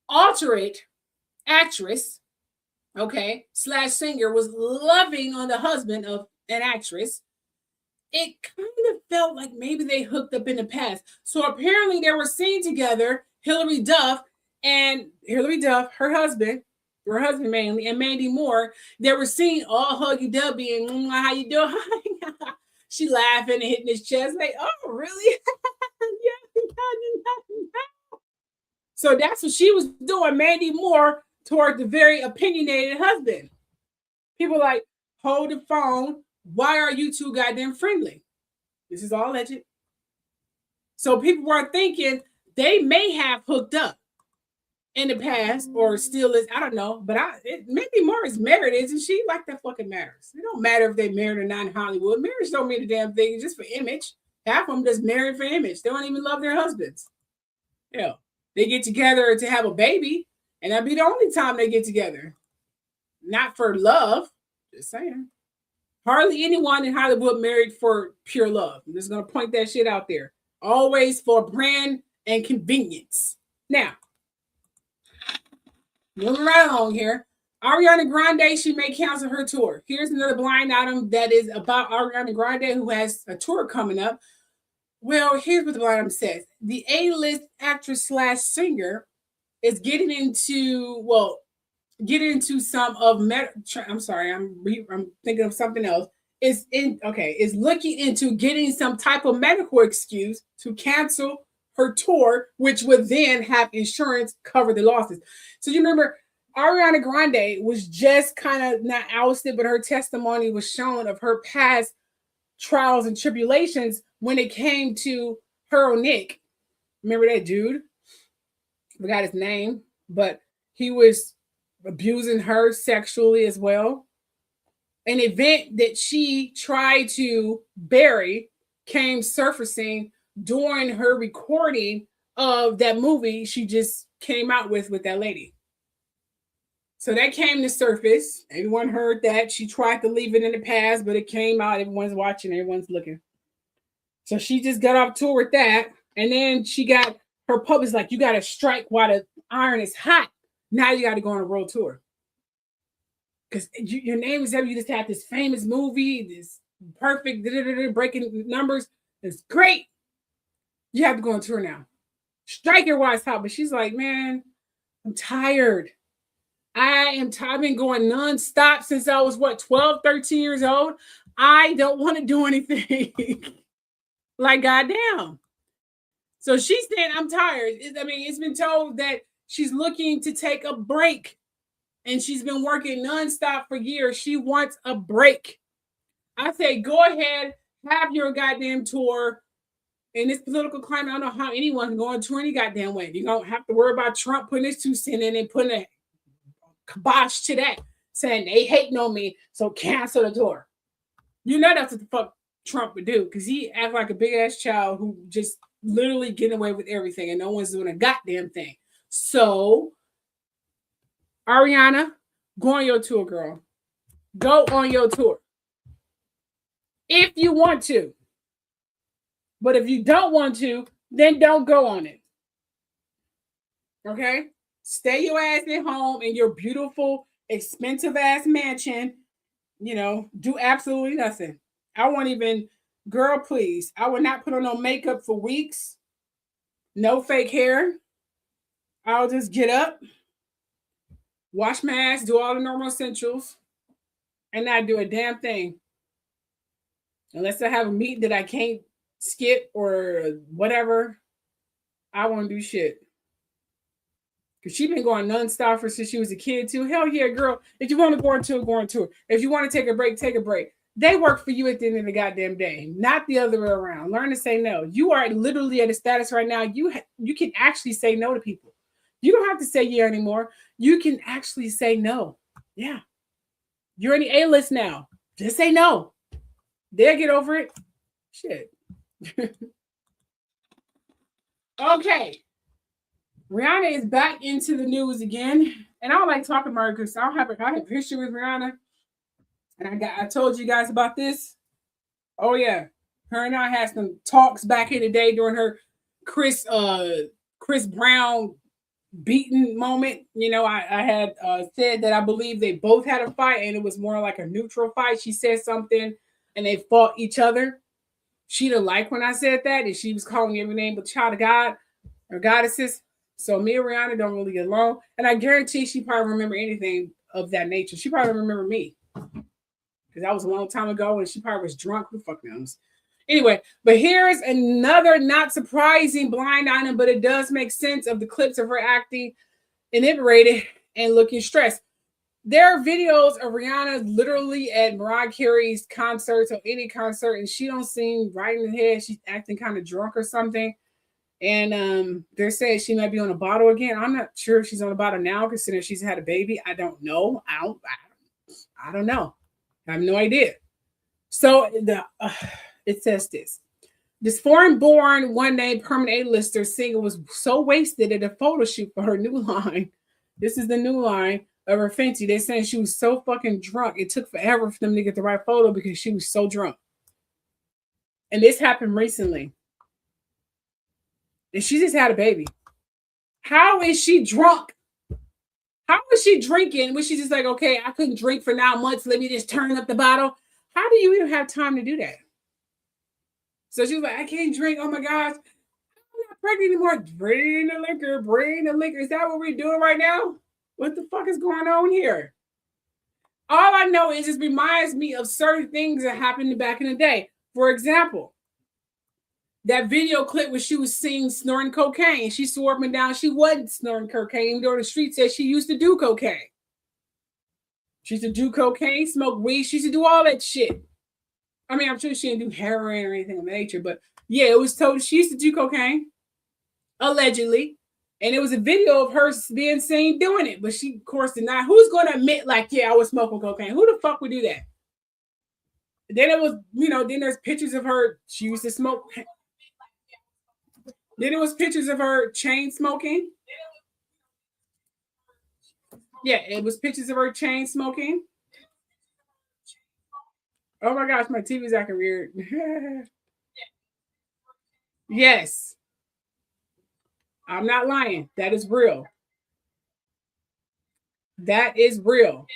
Speaker 1: alternate actress, / singer was loving on the husband of an actress, it kind of felt like maybe they hooked up in the past. So apparently they were seen together, Hilary Duff, her husband mainly, and Mandy Moore. They were seen all huggy-dubby and how you doing? She laughing and hitting his chest like, oh, really? Yeah. So that's what she was doing. Mandy Moore toward the very opinionated husband. People like, hold the phone. Why are you two goddamn friendly? This is all alleged. So people were thinking they may have hooked up in the past or still is, I don't know, but maybe more is married, isn't she? Like that fucking matters. It don't matter if they married or not in Hollywood. Marriage don't mean a damn thing. It's just for image. Half of them just married for image. They don't even love their husbands. Yeah. They get together to have a baby, and that'd be the only time they get together. Not for love. Just saying. Hardly anyone in Hollywood married for pure love. I'm just going to point that shit out there. Always for brand and convenience. Now, moving right along here. Ariana Grande, she may cancel her tour. Here's another blind item that is about Ariana Grande, who has a tour coming up. Well, here's what the blind item says. The A-list actress / singer is getting into some of I'm sorry, I'm thinking of something else. Is looking into getting some type of medical excuse to cancel her tour, which would then have insurance cover the losses. So you remember Ariana Grande was just kind of not ousted, but her testimony was shown of her past trials and tribulations when it came to her or Nick. Remember that dude? Forgot his name, but he was abusing her sexually as well. An event that she tried to bury came surfacing during her recording of that movie she just came out with that lady. So that came to surface. Everyone heard that. She tried to leave it in the past, but it came out. Everyone's watching. Everyone's looking. So she just got off tour with that. And then she got her public's like, you got to strike while the iron is hot. Now you got to go on a world tour. Because your name is there. You just had this famous movie, this perfect breaking numbers. It's great. You have to go on tour now. Strike your while it's hot. But she's like, man, I'm tired. I've been going nonstop since I was 12, 13 years old. I don't want to do anything. Like, goddamn. So she's saying, I'm tired. It's been told that she's looking to take a break. And she's been working nonstop for years. She wants a break. I say, go ahead, have your goddamn tour. In this political climate, I don't know how anyone can go on tour any goddamn way. You don't have to worry about Trump putting his 2 cents in and putting a kibosh to that, saying they hating on me, so cancel the tour. You know that's what the fuck Trump would do, because he act like a big ass child who just literally getting away with everything and no one's doing a goddamn thing. So, Ariana, go on your tour, girl. Go on your tour. If you want to. But if you don't want to, then don't go on it. Okay? Stay your ass at home in your beautiful, expensive ass mansion. Do absolutely nothing. I won't even, girl, please. I would not put on no makeup for weeks. No fake hair. I'll just get up, wash my ass, do all the normal essentials, and not do a damn thing. Unless I have a meeting that I can't skip or whatever, I won't do shit. Because she's been going nonstop since she was a kid too. Hell yeah, girl. If you want to go on tour, go on tour. If you want to take a break, take a break. They work for you at the end of the goddamn day, not the other way around. Learn to say no. You are literally at a status right now. You can actually say no to people. You don't have to say yeah anymore. You can actually say no. Yeah. You're in the A-list now. Just say no. They'll get over it. Shit. Okay. Rihanna is back into the news again. And I don't like talking about her because I have a picture with Rihanna. And I told you guys about this. Oh yeah. Her and I had some talks back in the day during her Chris Brown beaten moment. I had said that I believe they both had a fight and it was more like a neutral fight. She said something and they fought each other. She didn't like when I said that, and she was calling me every name but child of God or goddesses. So me and Rihanna don't really get along, and I guarantee she probably remember anything of that nature. She probably remember me because that was a long time ago, and she probably was drunk. Who the fuck knows? Anyway, but here's another not surprising blind item, but it does make sense of the clips of her acting inebriated and looking stressed. There are videos of Rihanna literally at Mariah Carey's concerts or any concert, and she don't seem right in the head. She's acting kind of drunk or something. And they're saying she might be on a bottle again. I'm not sure if she's on a bottle now, considering she's had a baby. I don't know. I don't know. I have no idea. So it says this. This foreign-born, one-name permanent A-lister singer was so wasted at a photo shoot for her new line. This is the new line of her Fenty. They're saying she was so fucking drunk. It took forever for them to get the right photo because she was so drunk. And this happened recently. And she just had a baby. How is she drunk? How is she drinking? Was she just like, okay, I couldn't drink for 9 months. Let me just turn up the bottle. How do you even have time to do that? So she was like, I can't drink. Oh my gosh. I'm not pregnant anymore. Bring the liquor. Bring the liquor. Is that what we're doing right now? What the fuck is going on here? All I know is it reminds me of certain things that happened back in the day. For example, that video clip where she was seen snorting cocaine. She swore up and down she wasn't snorting cocaine, even though the street said she used to do cocaine. She used to do cocaine, smoke weed. She used to do all that shit. I mean, I'm sure she didn't do heroin or anything of nature, but yeah, it was told she used to do cocaine, allegedly. And it was a video of her being seen doing it, but she, of course, denied. Who's going to admit, like, yeah, I was smoking cocaine? Who the fuck would do that? Then it was, then there's pictures of her. She used to smoke. Then it was pictures of her chain smoking. Yeah, it was pictures of her chain smoking. Oh my gosh, my TV's acting weird. Yes. I'm not lying. That is real. That is real.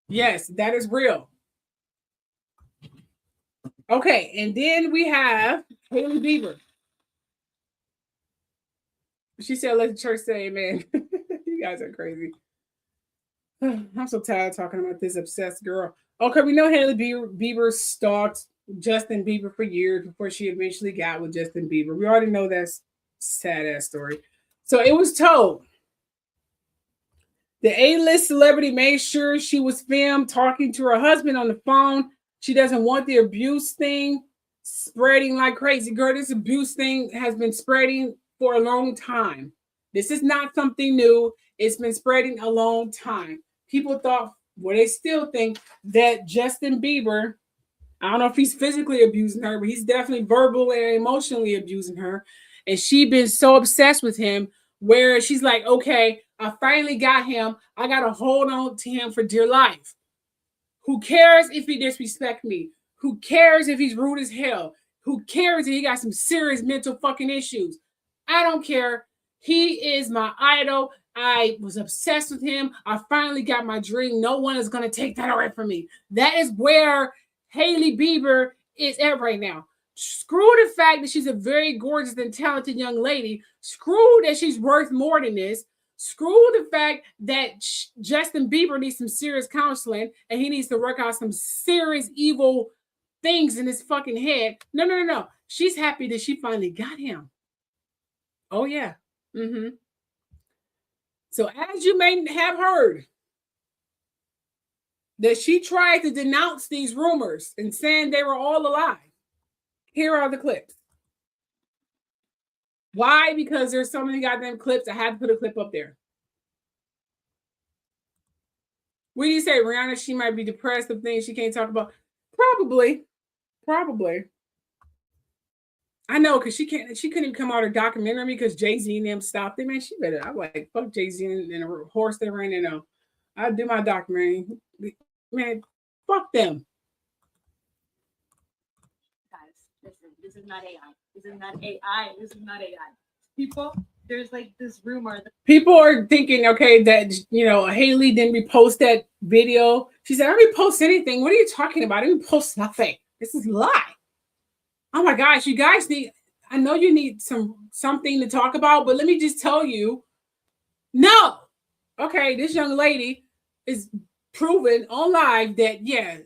Speaker 1: Yes, that is real. Okay, and then we have Hailey Bieber. She said, let the church say amen. You guys are crazy. I'm so tired of talking about this obsessed girl. Okay, we know Hailey Bieber stalked Justin Bieber for years before she eventually got with Justin Bieber. We already know that's sad ass story. So it was told the A-list celebrity made sure she was filmed talking to her husband on the phone. She doesn't want the abuse thing spreading like crazy. Girl, this abuse thing has been spreading for a long time. This is not something new. It's been spreading a long time. People thought, well, they still think that Justin Bieber, I don't know if he's physically abusing her, but he's definitely verbal and emotionally abusing her. And she's been so obsessed with him where she's like, okay, I finally got him. I got to hold on to him for dear life. Who cares if he disrespects me? Who cares if he's rude as hell? Who cares if he got some serious mental fucking issues? I don't care. He is my idol. I was obsessed with him. I finally got my dream. No one is going to take that away from me. That is where Hailey Bieber is at right now. Screw the fact that she's a very gorgeous and talented young lady. Screw that she's worth more than this. Screw the fact that Justin Bieber needs some serious counseling and he needs to work out some serious evil things in his fucking head. No. She's happy that she finally got him. Oh, yeah. Mm-hmm. So as you may have heard, that she tried to denounce these rumors and saying they were all a lie. Here are the clips. Why? Because there's so many goddamn clips. I had to put a clip up there. What do you say, Rihanna? She might be depressed of things she can't talk about. Probably. I know, because she couldn't even come out her documentary because Jay-Z and them stopped it. Man, she better. I'm like, fuck Jay-Z and a horse they ran in. I'll do my documentary. Man, fuck them.
Speaker 3: Guys, listen, this is not AI. This is not AI. This is not AI. People, there's like this rumor.
Speaker 1: People are thinking, okay, that, Hailey didn't repost that video. She said, I didn't repost anything. What are you talking about? I didn't post nothing. This is a lie. Oh my gosh, you guys I know you need something to talk about, but let me just tell you, no. Okay, this young lady is proven on live that, yeah,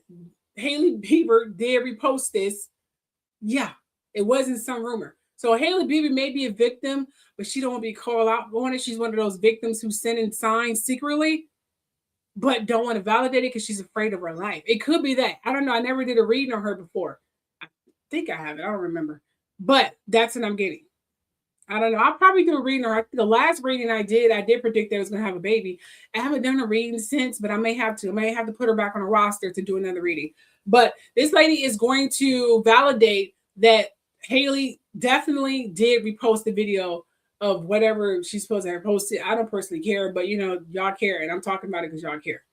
Speaker 1: Hailey Bieber did repost this. Yeah, it wasn't some rumor. So Hailey Bieber may be a victim, but she don't want to be called out on it. She's one of those victims who send in signs secretly, but don't want to validate it because she's afraid of her life. It could be that. I don't know. I never did a reading on her before. I think I have it. I don't remember. But that's what I'm getting. I don't know. I'll probably do a reading on her. The last reading I did predict that I was going to have a baby. I haven't done a reading since, but I may have to. I may have to put her back on a roster to do another reading. But this lady is going to validate that Hailey definitely did repost the video of whatever she's supposed to have posted. I don't personally care, but you know, y'all care, and I'm talking about it because y'all care.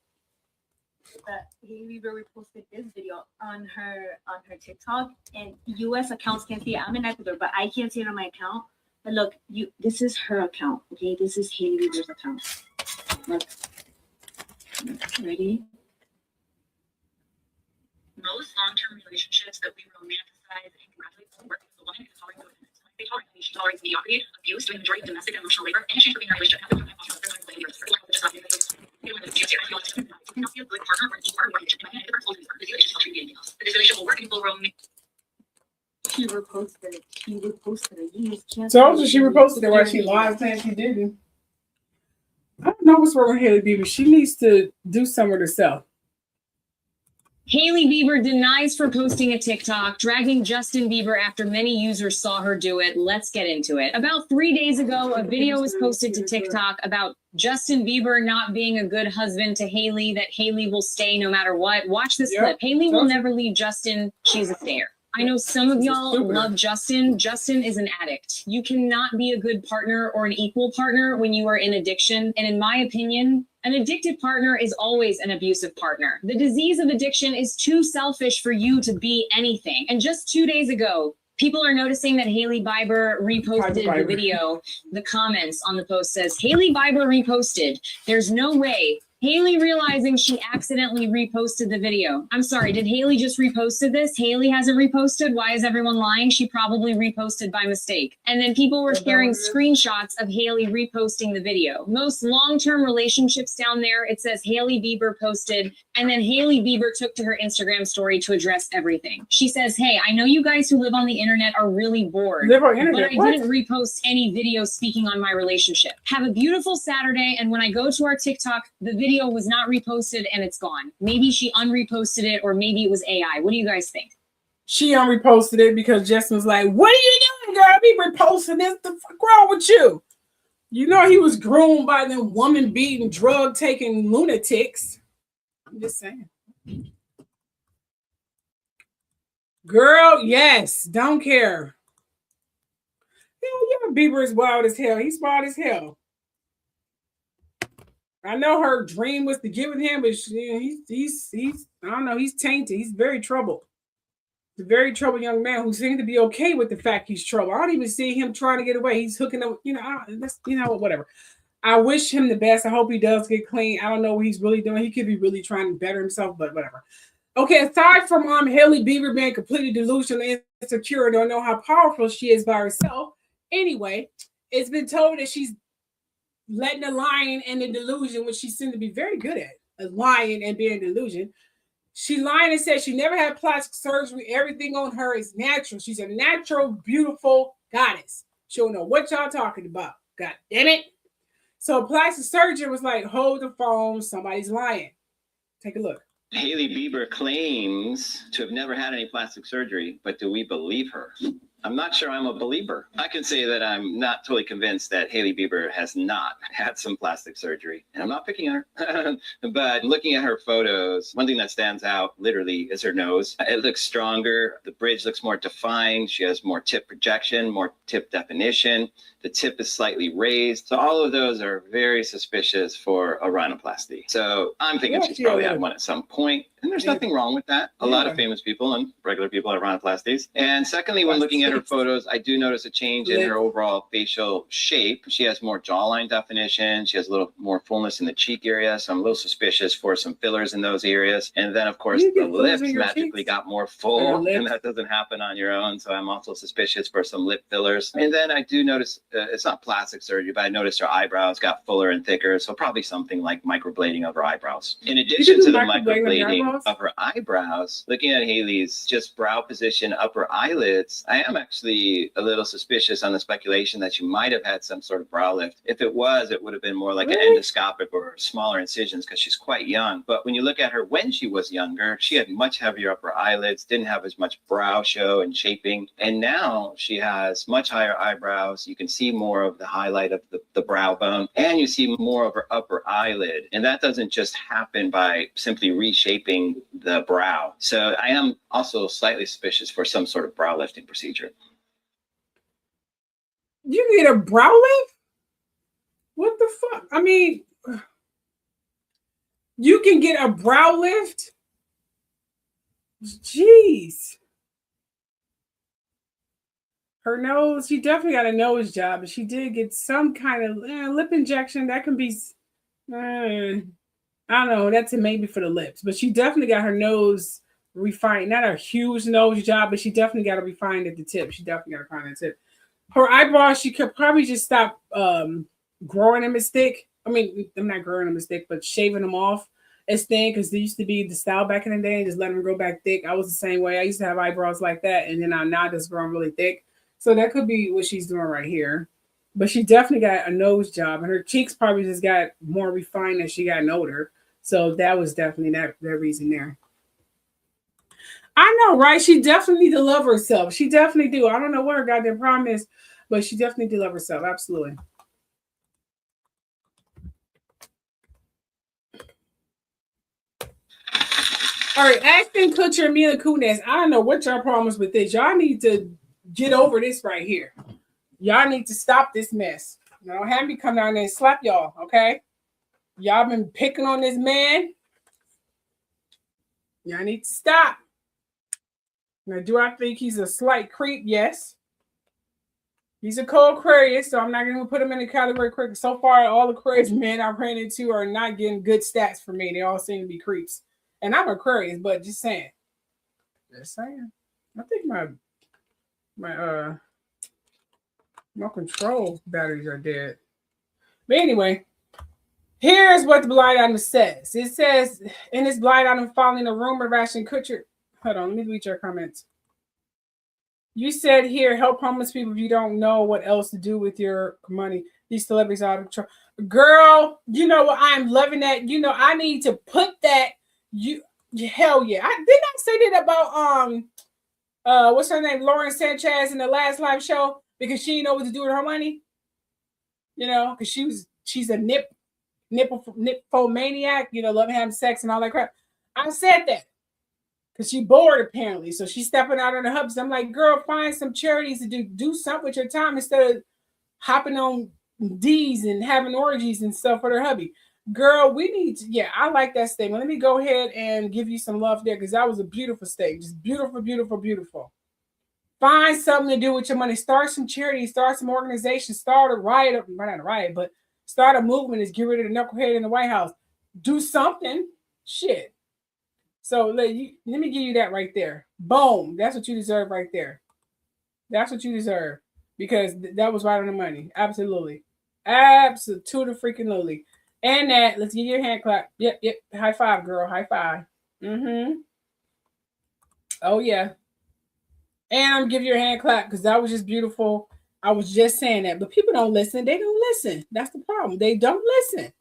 Speaker 3: That Hailey reposted this video on her TikTok, and U.S. accounts can't see it. I'm in Ecuador, but I can't see it on my account. But look, this is her account, okay? This is Hailey Bieber's account. Look, ready?
Speaker 4: Most long-term relationships that we romanticize and congratulate on work with the woman is tolerating the they tolerate. She tolerates mediocrity, abuse, doing the majority of domestic and emotional labor, and she's being in a relationship. You cannot be a good partner or an equal partner. This relationship will work and will romance.
Speaker 3: She reposted it. She reposted it. You just can't.
Speaker 1: Told you she reposted it while she lied saying she didn't. I don't know what's wrong with Hailey Bieber. She needs to do some with herself.
Speaker 5: Hailey Bieber denies for posting a TikTok, dragging Justin Bieber after many users saw her do it. Let's get into it. About 3 days ago, a video was posted to TikTok about Justin Bieber not being a good husband to Hailey, that Hailey will stay no matter what. Watch this clip. Hailey will never leave Justin. She's a stayer. I know some of y'all love Justin. Justin is an addict. You cannot be a good partner or an equal partner when you are in addiction. And in my opinion, an addicted partner is always an abusive partner. The disease of addiction is too selfish for you to be anything. And just 2 days ago, people are noticing that Hailey Bieber reposted the video. The comments on the post says, Hailey Bieber reposted. There's no way. Hailey realizing she accidentally reposted the video. I'm sorry, did Hailey just reposted this? Hailey hasn't reposted? Why is everyone lying? She probably reposted by mistake. And then people were sharing screenshots of Hailey reposting the video. Most long-term relationships down there, it says Hailey Bieber posted, and then Hailey Bieber took to her Instagram story to address everything. She says, hey, I know you guys who live on the internet are really bored, but I didn't repost any video speaking on my relationship. Have a beautiful Saturday, and when I go to our TikTok, the video was not reposted and it's gone. Maybe she unreposted it, or maybe it was AI. What do you guys think?
Speaker 1: She unreposted it because Justin was like, what are you doing, girl? Be reposting this. The fuck wrong with you? You know he was groomed by them woman-beating, drug-taking lunatics. I'm just saying. Girl, yes. Don't care. Yeah, Bieber is wild as hell. He's wild as hell. I know her dream was to get with him, but he's I don't know, he's tainted. He's very troubled. He's a very troubled young man who seems to be okay with the fact he's troubled. I don't even see him trying to get away. He's hooking up, whatever. I wish him the best. I hope he does get clean. I don't know what he's really doing. He could be really trying to better himself, but whatever. Okay, aside from Hailey Bieber being completely delusional and insecure, don't know how powerful she is by herself. Anyway, it's been told that she's letting the lying and the delusion, which she seemed to be very good at, lying and being delusion. She lied and said she never had plastic surgery. Everything on her is natural. She's a natural, beautiful goddess. She don't know what y'all talking about. God damn it. So a plastic surgeon was like, hold the phone. Somebody's lying. Take a look.
Speaker 6: Hailey Bieber claims to have never had any plastic surgery, but do we believe her? I'm not sure I'm a believer. I can say that I'm not totally convinced that Hailey Bieber has not had some plastic surgery. And I'm not picking on her. But looking at her photos, one thing that stands out literally is her nose. It looks stronger. The bridge looks more defined. She has more tip projection, more tip definition. The tip is slightly raised. So all of those are very suspicious for a rhinoplasty. So I'm thinking she's probably had one at some point. And there's nothing wrong with that. A lot of famous people and regular people have rhinoplasties. And secondly, when looking at her photos, I do notice a change in her overall facial shape. She has more jawline definition. She has a little more fullness in the cheek area. So I'm a little suspicious for some fillers in those areas. And then, of course, the lips magically got more full. And that doesn't happen on your own. So I'm also suspicious for some lip fillers. And then I do notice, it's not plastic surgery, but I noticed her eyebrows got fuller and thicker. So probably something like microblading of her eyebrows. In addition to the microblading of her eyebrows, looking at Hailey's just brow position, upper eyelids, I am actually a little suspicious on the speculation that she might have had some sort of brow lift. If it was, it would have been more like an endoscopic or smaller incisions because she's quite young. But when you look at her when she was younger, she had much heavier upper eyelids, didn't have as much brow show and shaping. And now she has much higher eyebrows. You can see more of the highlight of the brow bone, and you see more of her upper eyelid. And that doesn't just happen by simply reshaping the brow. So I am also slightly suspicious for some sort of brow lifting procedure.
Speaker 1: You get a brow lift? What the fuck? I mean, you can get a brow lift? Jeez. Her nose, she definitely got a nose job, but she did get some kind of lip injection. That can be, I don't know, that's a maybe for the lips, but she definitely got her nose refined. Not a huge nose job, but she definitely got to refine at the tip. She definitely got to refine at the tip. Her eyebrows, she could probably just stop growing them as thick. I mean, I'm not growing them as thick, but shaving them off as thin, because they used to be the style back in the day, just letting them grow back thick. I was the same way. I used to have eyebrows like that, and then I'm now just growing really thick. So that could be what she's doing right here. But she definitely got a nose job, and her cheeks probably just got more refined as she got older. So that was definitely that reason there. I know, right? She definitely need to love herself. She definitely do. I don't know what her goddamn problem is, but she definitely do love herself. Absolutely. All right, Ashton, Kutcher, Mila, Kunis. I don't know what y'all problems with this. Y'all need to get over this right here. Y'all need to stop this mess. Now, don't have me come down there and slap y'all, okay? Y'all been picking on this man. Y'all need to stop. Now, do I think he's a slight creep? Yes. He's a co-Aquarius, so I'm not going to put him in the category of creep. So far, all the Aquarius men I've ran into are not getting good stats for me. They all seem to be creeps. And I'm Aquarius, but just saying. Just saying. I think my control batteries are dead. But anyway, here's what the blind item says. It says, in this blind item following a rumor of Ashton Kutcher. Hold on, let me read your comments. You said here, help homeless people if you don't know what else to do with your money. These celebrities are out of control. Girl, you know what? I'm loving that. You know, I need to put that. Hell yeah. Didn't I say that about what's her name? Lauren Sanchez in the last live show? Because she didn't know what to do with her money. You know, because she's a nymphomaniac, you know, loving having sex and all that crap. I said that. Because she bored apparently. So she's stepping out on the hubs. I'm like, girl, find some charities to do something with your time instead of hopping on D's and having orgies and stuff for their hubby. Girl, we need to, yeah, I like that statement. Let me go ahead and give you some love there because that was a beautiful statement. Just beautiful, beautiful, beautiful. Find something to do with your money. Start some charity, start some organization, start a riot, not a riot, but start a movement is get rid of the knucklehead in the White House. Do something. Shit. So let me give you that right there. Boom. That's what you deserve right there. That's what you deserve. Because that was right on the money. Absolutely. Absolutely freaking lowly. And that, let's give you a hand clap. Yep. High five, girl. High five. Mm-hmm. Oh, yeah. And I'm giving you a hand clap because that was just beautiful. I was just saying that. But people don't listen. They don't listen. That's the problem. They don't listen.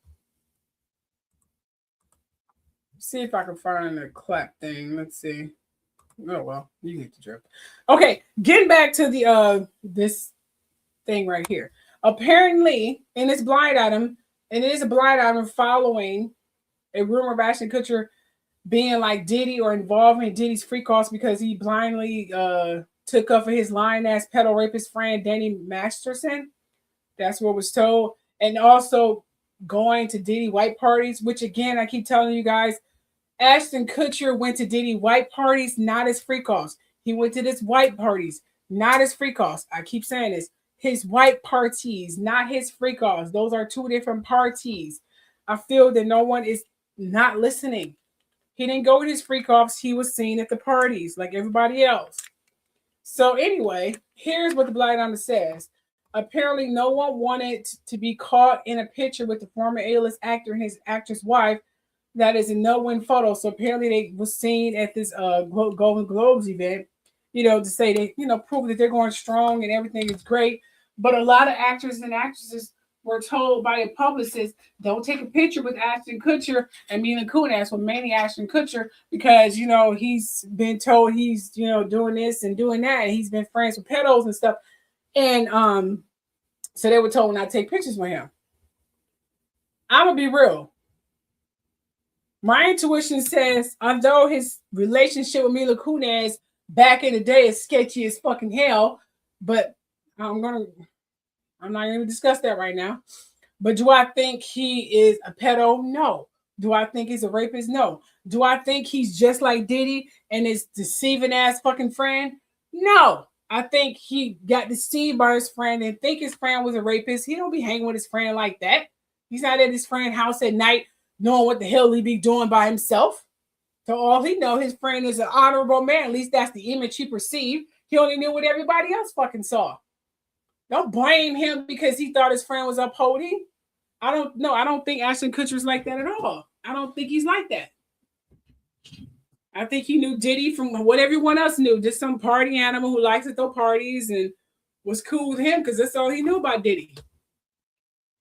Speaker 1: See if I can find a clap thing. Let's see. Oh, well, you get the joke. Okay, getting back to the this thing right here. Apparently, in this blind item, and it is a blind item following a rumor of Ashton Kutcher being like Diddy or involved in Diddy's free costs because he blindly took up for his lying-ass pedo rapist friend, Danny Masterson. That's what was told. And also going to Diddy white parties, which, again, I keep telling you guys, Ashton Kutcher went to Diddy white parties, not his free costs. He went to his white parties, not his free costs. I keep saying this. His white parties, not his free costs. Those are two different parties. I feel that no one is not listening. He didn't go to his free costs. He was seen at the parties like everybody else. So anyway, here's what the blind item says. Apparently, no one wanted to be caught in a picture with the former A-list actor and his actress wife. That is a no-win photo. So apparently they was seen at this Golden Globes event. to say they, prove that they're going strong and everything is great. But a lot of actors and actresses were told by a publicist, don't take a picture with Ashton Kutcher and Mila Kunis, well, mainly Ashton Kutcher, because, he's been told he's, doing this and doing that. And he's been friends with pedos and stuff. And so they were told not to take pictures with him. I'm going to be real. My intuition says, although his relationship with Mila Kunis back in the day is sketchy as fucking hell, but I'm not going to discuss that right now. But do I think he is a pedo? No. Do I think he's a rapist? No. Do I think he's just like Diddy and his deceiving ass fucking friend? No. I think he got deceived by his friend and think his friend was a rapist. He don't be hanging with his friend like that. He's not at his friend's house at night knowing what the hell he be doing by himself. So all he know, his friend is an honorable man. At least that's the image he perceived. He only knew what everybody else fucking saw. Don't blame him because he thought his friend was upholding. I don't think Ashton Kutcher's like that at all. I don't think he's like that. I think he knew Diddy from what everyone else knew. Just some party animal who likes to throw parties and was cool with him because that's all he knew about Diddy.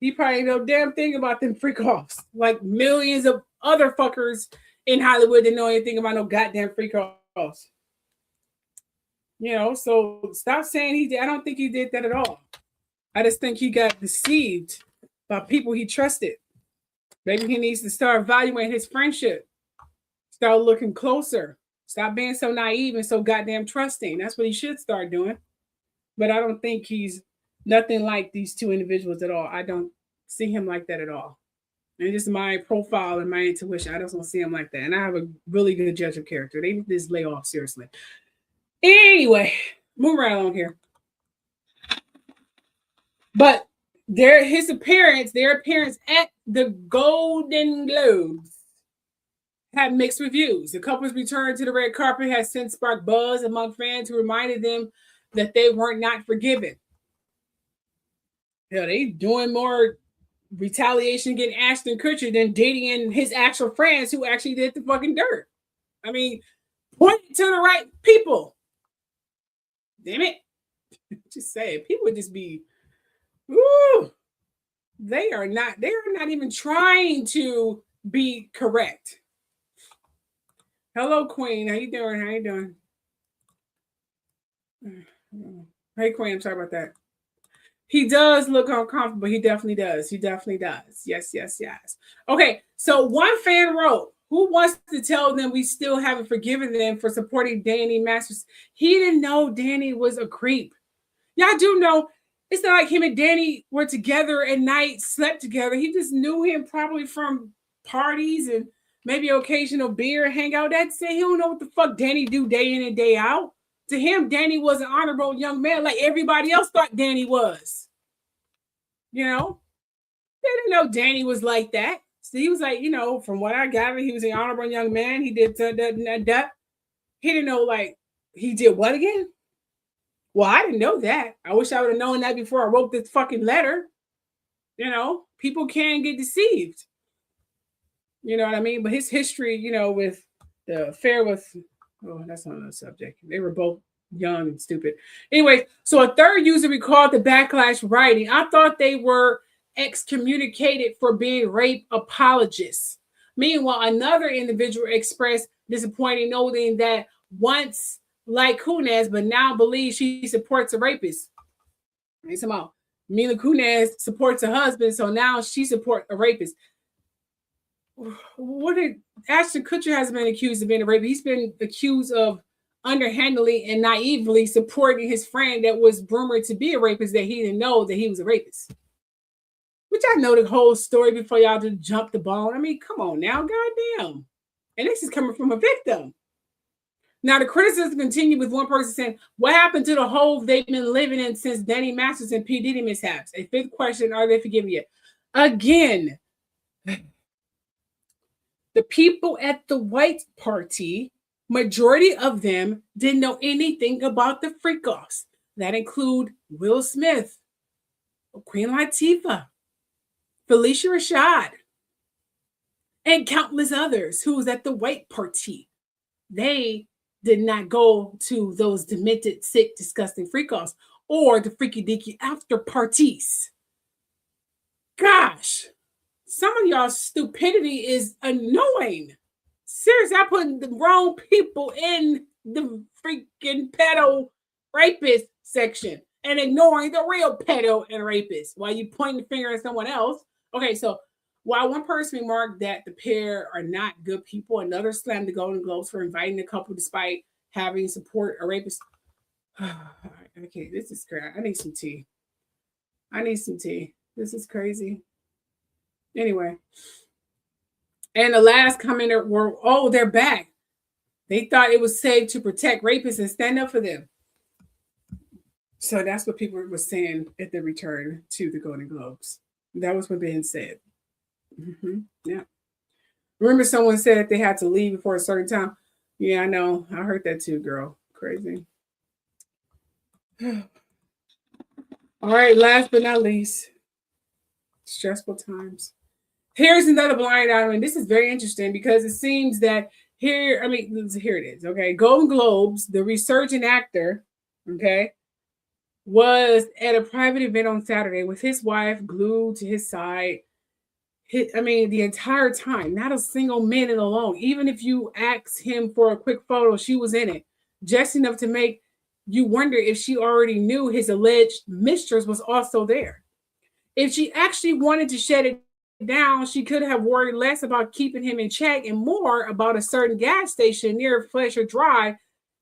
Speaker 1: He probably know damn thing about them freak offs. Like millions of other fuckers in Hollywood didn't know anything about no goddamn freak offs. So stop saying he did. I don't think he did that at all. I just think he got deceived by people he trusted. Maybe he needs to start evaluating his friendship. Start looking closer. Stop being so naive and so goddamn trusting. That's what he should start doing. But I don't think he's nothing like these two individuals at all. I don't see him like that at all. And just my profile and my intuition, I just don't see him like that. And I have a really good judge of character. They need this lay off, seriously. Anyway, move right along here. But their appearance at the Golden Globes had mixed reviews. The couple's return to the red carpet has since sparked buzz among fans who reminded them that they weren't not forgiven. They doing more retaliation against Ashton Kutcher than Diddy and his actual friends who actually did the fucking dirt. I mean, point to the right people. Damn it. Just say it. People would just be, they are not even trying to be correct. Hello, Queen. How you doing? Hey, Queen. I'm sorry about that. He does look uncomfortable. He definitely does. Yes. Okay, so one fan wrote, who wants to tell them we still haven't forgiven them for supporting Danny Masters? He didn't know Danny was a creep. Y'all do know it's not like him and Danny were together at night, slept together. He just knew him probably from parties and maybe occasional beer hangout. That's it. He don't know what the fuck Danny do day in and day out. To him, Danny was an honorable young man like everybody else thought Danny was. They didn't know Danny was like that. So he was like, from what I gathered, he was an honorable young man. He did that. He didn't know, like, he did what again? Well, I didn't know that. I wish I would have known that before I wrote this fucking letter. People can get deceived. You know what I mean? But his history, with the affair with, that's not another subject. They were both young and stupid. Anyway, so a third user recalled the backlash writing, I thought they were excommunicated for being rape apologists. Meanwhile, another individual expressed disappointing, noting that once like Kunis, but now believes she supports a rapist. Mila Kunis supports a husband, so now she supports a rapist. What did Ashton Kutcher has been accused of being a rapist? He's been accused of underhandedly and naively supporting his friend that was rumored to be a rapist that he didn't know that he was a rapist. Which I know the whole story before y'all just jump the ball. I mean, come on now, goddamn. And this is coming from a victim. Now, the criticism continued with one person saying, what happened to the hole they've been living in since Danny Masters and P. Diddy mishaps? A fifth question, are they forgiven yet? Again, the people at the white party, majority of them didn't know anything about the freak-offs. That include Will Smith, Queen Latifah, Felicia Rashad, and countless others who was at the white party. They did not go to those demented, sick, disgusting freak-offs or the freaky deaky after parties. Gosh, some of y'all stupidity is annoying. Seriously, I put the wrong people in the freaking pedo rapist section and ignoring the real pedo and rapist while you pointing the finger at someone else. Okay, so while one person remarked that the pair are not good people, another slammed the Golden Globes for inviting the couple despite having support a rapist. Okay, this is crazy. I need some tea. This is crazy. Anyway. And the last commenter were, oh, they're back. They thought it was safe to protect rapists and stand up for them. So that's what people were saying at the return to the Golden Globes. That was what being said. Yeah. Remember someone said that they had to leave before a certain time? Yeah, I know. I heard that too, girl. Crazy. All right, last but not least, stressful times. Here's another blind item, and this is very interesting because it seems that here it is, okay? Golden Globes, the resurgent actor, okay, was at a private event on Saturday with his wife glued to his side. The entire time, not a single minute alone. Even if you asked him for a quick photo, she was in it, just enough to make you wonder if she already knew his alleged mistress was also there. If she actually wanted to shut it down, she could have worried less about keeping him in check and more about a certain gas station near Fletcher Drive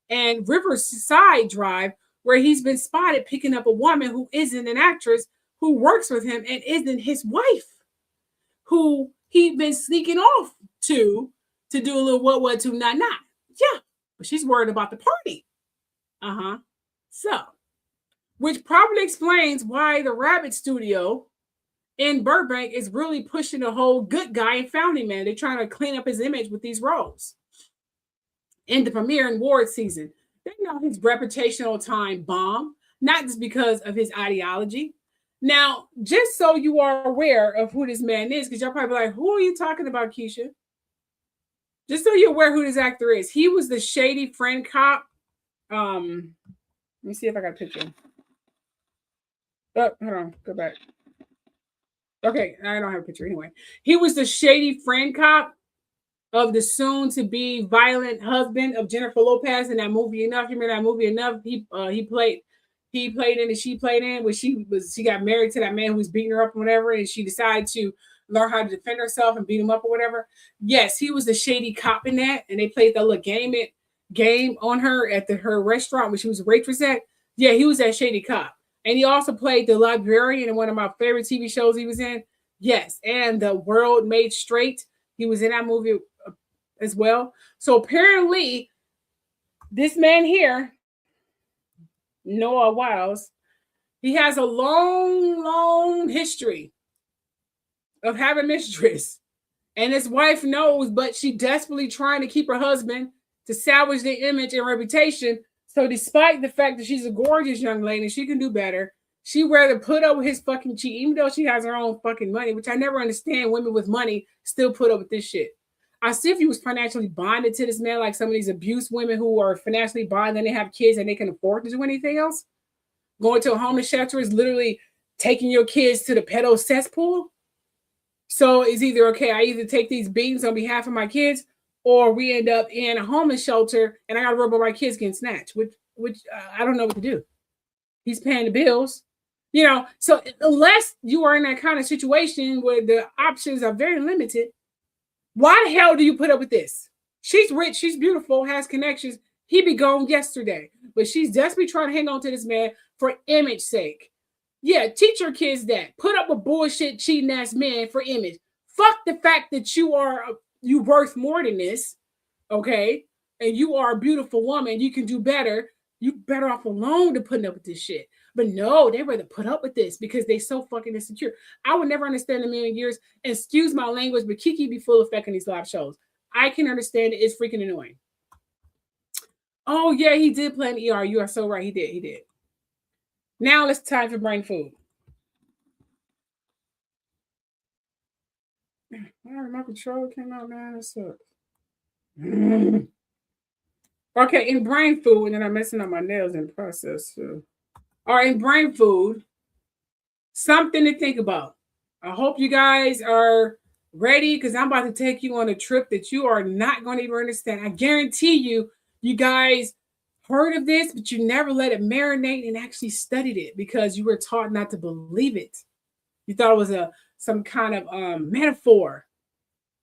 Speaker 1: and Riverside Drive, where he's been spotted picking up a woman who isn't an actress, who works with him and isn't his wife, who he'd been sneaking off to do a little what to not. Yeah, but she's worried about the party. So, which probably explains why the Rabbit Studio in Burbank is really pushing the whole good guy and founding man. They're trying to clean up his image with these roles. In the premiere and award season, they know his reputational time bomb, not just because of his ideology. Now, just so you are aware of who this man is, because y'all probably like, who are you talking about, Keisha? Just so you're aware who this actor is. He was the shady friend cop. Let me see if I got a picture. Oh, hold on, go back. Okay, I don't have a picture anyway. He was the shady friend cop of the soon-to-be violent husband of Jennifer Lopez in that movie Enough. You remember that movie Enough? He played in and she played in, where she got married to that man who was beating her up or whatever, and she decided to learn how to defend herself and beat him up or whatever. Yes, he was the shady cop in that, and they played the little game on her at her restaurant where she was a waitress at. Yeah, he was that shady cop. And he also played the librarian in one of my favorite TV shows he was in. Yes, and The World Made Straight. He was in that movie as well. So apparently, this man here, Noah Wyles, he has a long history of having mistress. And his wife knows, but she desperately trying to keep her husband to salvage their image and reputation. So despite the fact that she's a gorgeous young lady, she can do better, she rather put up with his fucking cheat, even though she has her own fucking money, which I never understand. Women with money still put up with this shit. I see if he was financially bonded to this man, like some of these abused women who are financially bonded and they have kids and they can afford to do anything else. Going to a homeless shelter is literally taking your kids to the pedo cesspool. So it's either, okay, I either take these beatings on behalf of my kids, or we end up in a homeless shelter and I got to worry about my kids getting snatched, which I don't know what to do. He's paying the bills, so unless you are in that kind of situation where the options are very limited, why the hell do you put up with this? She's rich, she's beautiful, has connections. He be gone yesterday, but she's desperately trying to hang on to this man for image sake. Yeah, teach your kids that. Put up with bullshit, cheating ass men for image. Fuck the fact that you worth more than this, okay? And you are a beautiful woman. You can do better. You better off alone to putting up with this shit. But no, they rather put up with this because they so fucking insecure. I would never understand in a million years. And excuse my language, but Kiki be full effect in these live shows. I can understand it. It's freaking annoying. Oh yeah, he did play an ER. You are so right. He did. Now it's time for brain food. My control came out, man. That sucks. Okay, in brain food, and then I'm messing up my nails in the process. So. All right, in brain food, something to think about. I hope you guys are ready because I'm about to take you on a trip that you are not going to even understand. I guarantee you, you guys heard of this, but you never let it marinate and actually studied it because you were taught not to believe it. You thought it was some kind of metaphor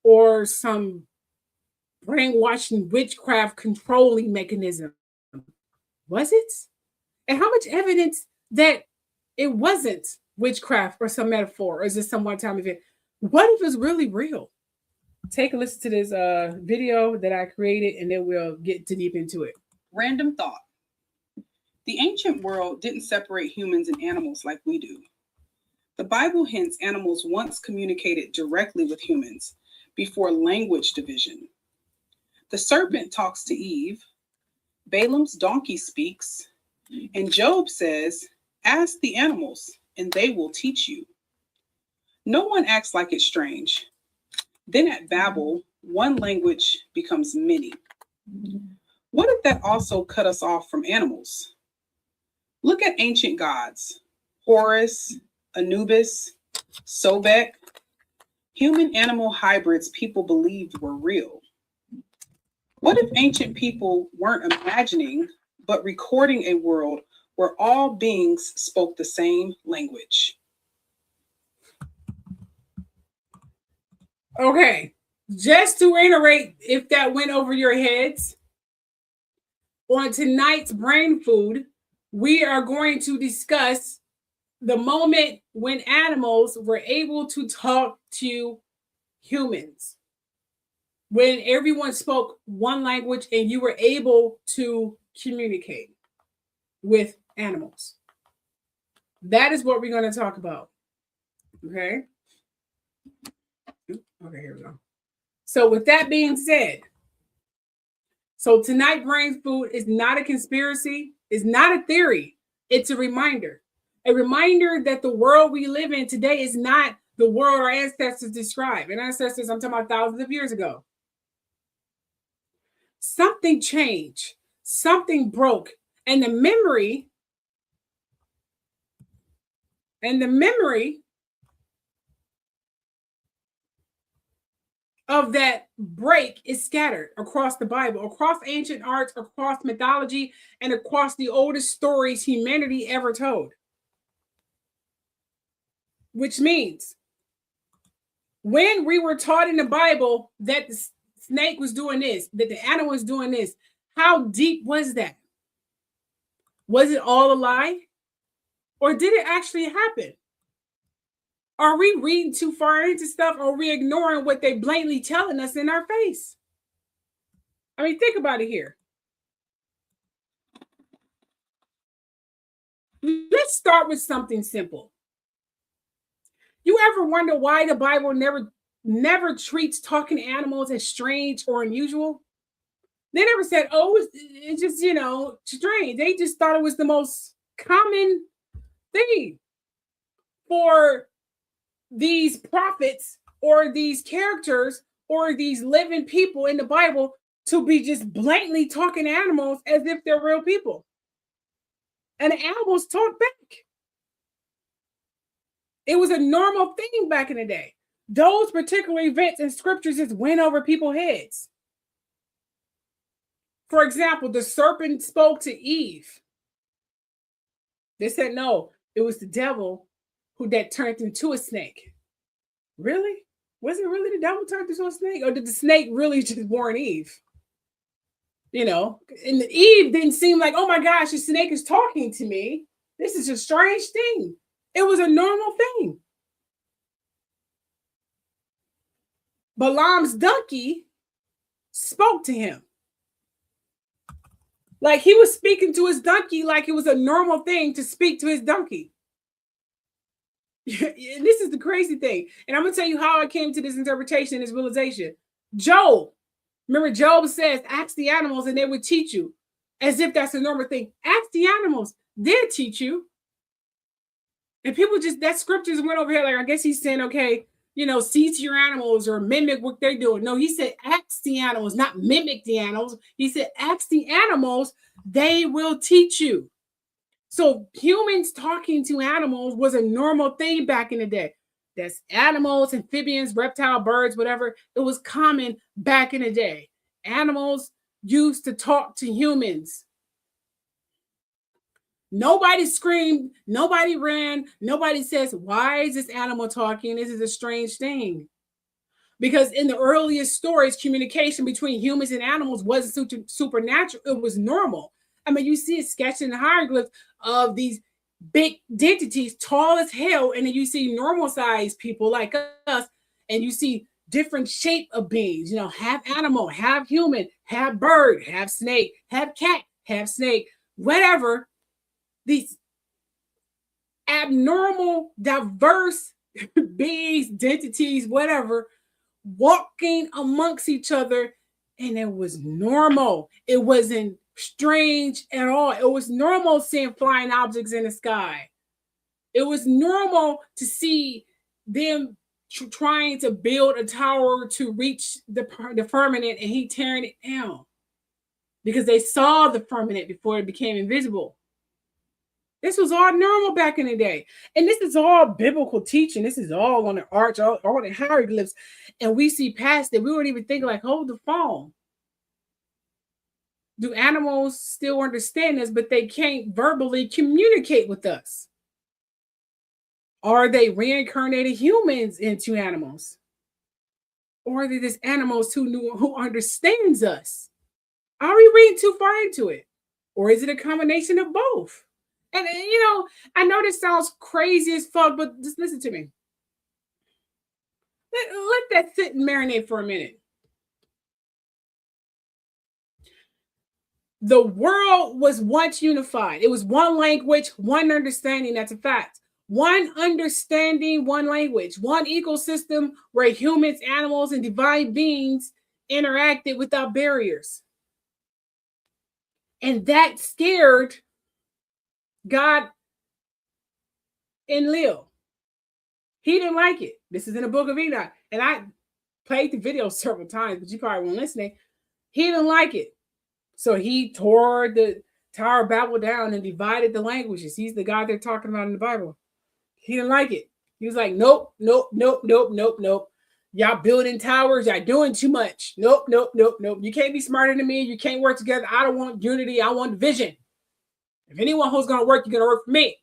Speaker 1: or some brainwashing witchcraft controlling mechanism. Was it? And how much evidence that it wasn't witchcraft or some metaphor, or is this some one-time event? What if it's really real? Take a listen to this video that I created, and then we'll get deep into it.
Speaker 7: Random thought. The ancient world didn't separate humans and animals like we do. The Bible hints animals once communicated directly with humans before language division. The serpent talks to Eve, Balaam's donkey speaks, and Job says, ask the animals and they will teach you. No one acts like it's strange. Then at Babel, one language becomes many. What if that also cut us off from animals? Look at ancient gods, Horus, Anubis, Sobek, human-animal hybrids people believed were real. What if ancient people weren't imagining, but recording a world where all beings spoke the same language?
Speaker 1: Okay, just to reiterate, if that went over your heads, on tonight's Brain Food, we are going to discuss the moment when animals were able to talk to humans. When everyone spoke one language and you were able to communicate with animals. That is what we're going to talk about. Okay. Okay, here we go. So with that being said, so tonight Brain Food is not a conspiracy, it's not a theory, it's a reminder. A reminder that the world we live in today is not the world our ancestors described. And ancestors, I'm talking about thousands of years ago. Something changed, something broke, and the memory of that break is scattered across the Bible, across ancient arts, across mythology, and across the oldest stories humanity ever told. Which means when we were taught in the Bible that the snake was doing this, that the animal was doing this, how deep was that? Was it all a lie? Or did it actually happen? Are we reading too far into stuff, or are we ignoring what they blatantly telling us in our face? I mean, think about it here. Let's start with something simple. You ever wonder why the Bible never treats talking animals as strange or unusual? They never said, oh, it's just, strange. They just thought it was the most common thing for these prophets or these characters or these living people in the Bible to be just blatantly talking to animals as if they're real people. And the animals talk back. It was a normal thing back in the day. Those particular events and scriptures just went over people's heads. For example, the serpent spoke to Eve. They said, no, it was the devil who that turned into a snake. Really? Was it really the devil turned into a snake? Or did the snake really just warn Eve? And Eve didn't seem like, oh my gosh, the snake is talking to me. This is a strange thing. It was a normal thing. Balaam's donkey spoke to him. Like he was speaking to his donkey like it was a normal thing to speak to his donkey. And this is the crazy thing. And I'm going to tell you how I came to this interpretation, this realization. Job, remember Job says, ask the animals and they would teach you. As if that's a normal thing. Ask the animals, they'll teach you. And people just, that scriptures went over here like, I guess he's saying, okay, see to your animals or mimic what they're doing. No, he said, ask the animals, not mimic the animals. He said, ask the animals, they will teach you. So humans talking to animals was a normal thing back in the day. That's animals, amphibians, reptile, birds, whatever. It was common back in the day. Animals used to talk to humans. Nobody screamed, nobody ran, nobody says, why is this animal talking? This is a strange thing. Because in the earliest stories, communication between humans and animals wasn't supernatural. It was normal. I mean, you see a sketch in the hieroglyphs of these big entities, tall as hell, and then you see normal sized people like us, and you see different shape of beings, half animal, half human, half bird, half snake, half cat, half snake, whatever. These abnormal, diverse beings, entities, whatever, walking amongst each other, and it was normal. It wasn't strange at all. It was normal seeing flying objects in the sky. It was normal to see them trying to build a tower to reach the firmament, and he tearing it down because they saw the firmament before it became invisible. This was all normal back in the day. And this is all biblical teaching. This is all on the arch, all the hieroglyphs. And we see past it. We weren't even thinking like, hold the phone. Do animals still understand us, but they can't verbally communicate with us? Are they reincarnated humans into animals? Or are they just animals who understands us? Are we reading too far into it? Or is it a combination of both? And, I know this sounds crazy as fuck, but just listen to me. Let that sit and marinate for a minute. The world was once unified. It was one language, one understanding. That's a fact. One understanding, one language, one ecosystem where humans, animals, and divine beings interacted without barriers. And that scared God in Lil. He didn't like it. This is in the book of Enoch. And I played the video several times, but you probably weren't listening. He didn't like it. So he tore the Tower of Babel down and divided the languages. He's the God they're talking about in the Bible. He didn't like it. He was like, nope. Y'all building towers. Y'all doing too much. Nope. You can't be smarter than me. You can't work together. I don't want unity. I want division. If anyone who's going to work, you're going to work for me.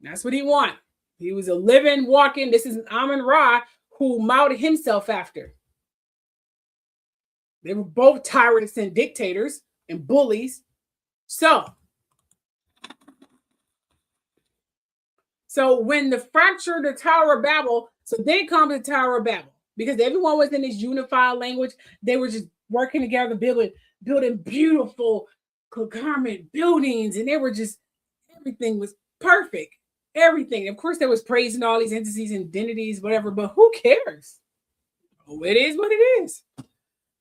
Speaker 1: That's what he wanted. He was a living, walking. This is Amun-Ra who mounted himself after. They were both tyrants and dictators and bullies. So when the fracture, the Tower of Babel, so then comes the Tower of Babel, because everyone was in this unified language. They were just working together, building beautiful conglomerate buildings, and they were just, everything was perfect. Everything. Of course, there was praising all these entities, identities, whatever, but who cares? Oh, it is what it is.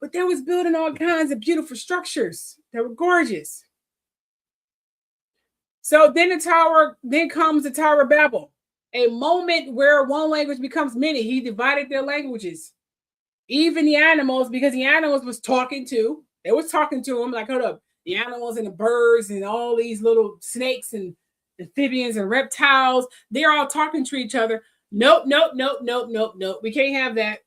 Speaker 1: But they was building all kinds of beautiful structures that were gorgeous. So then comes the Tower of Babel, a moment where one language becomes many. He divided their languages. Even the animals, because the animals was talking to, they was talking to him like, hold up, the animals and the birds and all these little snakes and amphibians and reptiles, they're all talking to each other. Nope. We can't have that.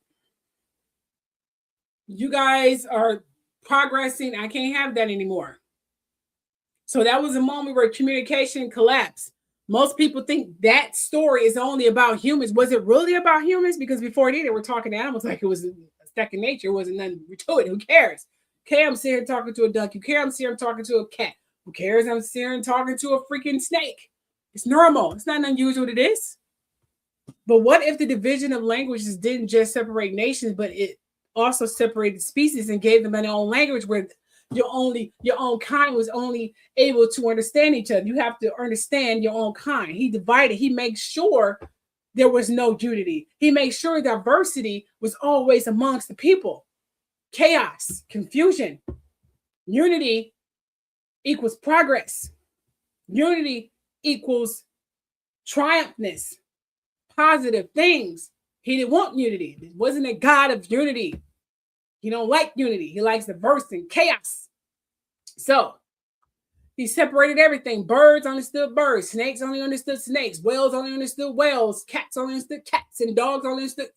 Speaker 1: You guys are progressing. I can't have that anymore. So that was a moment where communication collapsed. Most people think that story is only about humans. Was it really about humans? Because before they were talking to animals like it was second nature. It wasn't nothing to it. Who cares? Okay, I'm sitting here talking to a duck. Who cares? I'm sitting here talking to a cat. Who cares? I'm sitting here talking to a freaking snake. It's normal. It's not unusual to this. But what if the division of languages didn't just separate nations, but it also separated species and gave them their own language where your own kind was only able to understand each other. You have to understand your own kind. He divided. He made sure there was no unity. He made sure diversity was always amongst the people. Chaos, confusion. Unity equals progress. Unity equals triumphantness, positive things. He didn't want unity. He wasn't a God of unity. He don't like unity. He likes diverse and chaos. So he separated everything. Birds understood birds. Snakes only understood snakes. Whales only understood whales. Cats only understood cats. And dogs only understood.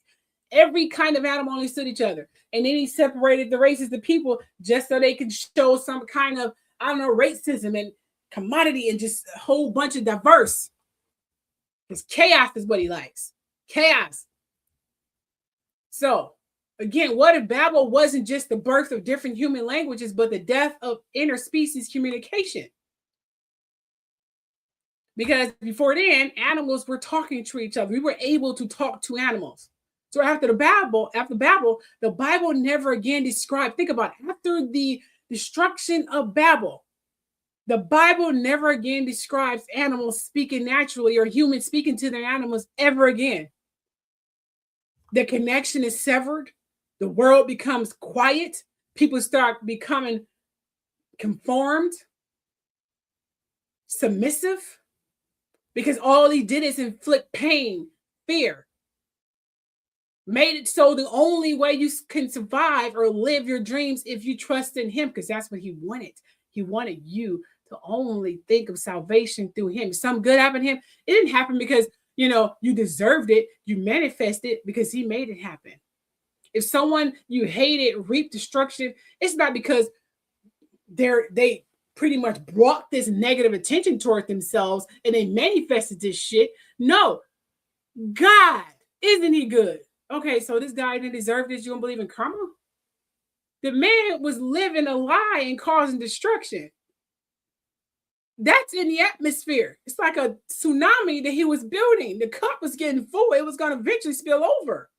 Speaker 1: Every kind of animal understood each other. And then he separated the races of people just so they could show some kind of, I don't know, racism and commodity and just a whole bunch of diverse. Because chaos is what he likes. Chaos. So, again, what if Babel wasn't just the birth of different human languages, but the death of interspecies communication? Because before then, animals were talking to each other. We were able to talk to animals. So after Babel, the Bible never again described, think about it, after the destruction of Babel, the Bible never again describes animals speaking naturally or humans speaking to their animals ever again. The connection is severed. The world becomes quiet. People start becoming conformed, submissive, because all he did is inflict pain, fear. Made it so the only way you can survive or live your dreams if you trust in him, because that's what he wanted. He wanted you to only think of salvation through him. If something good happened to him, it didn't happen because, you deserved it. You manifested it because he made it happen. If someone you hated reaped destruction, it's not because they pretty much brought this negative attention toward themselves and they manifested this shit. No, God, isn't he good? Okay, so this guy didn't deserve this. You don't believe in karma? The man was living a lie and causing destruction. That's in the atmosphere. It's like a tsunami that he was building. The cup was getting full. It was going to eventually spill over.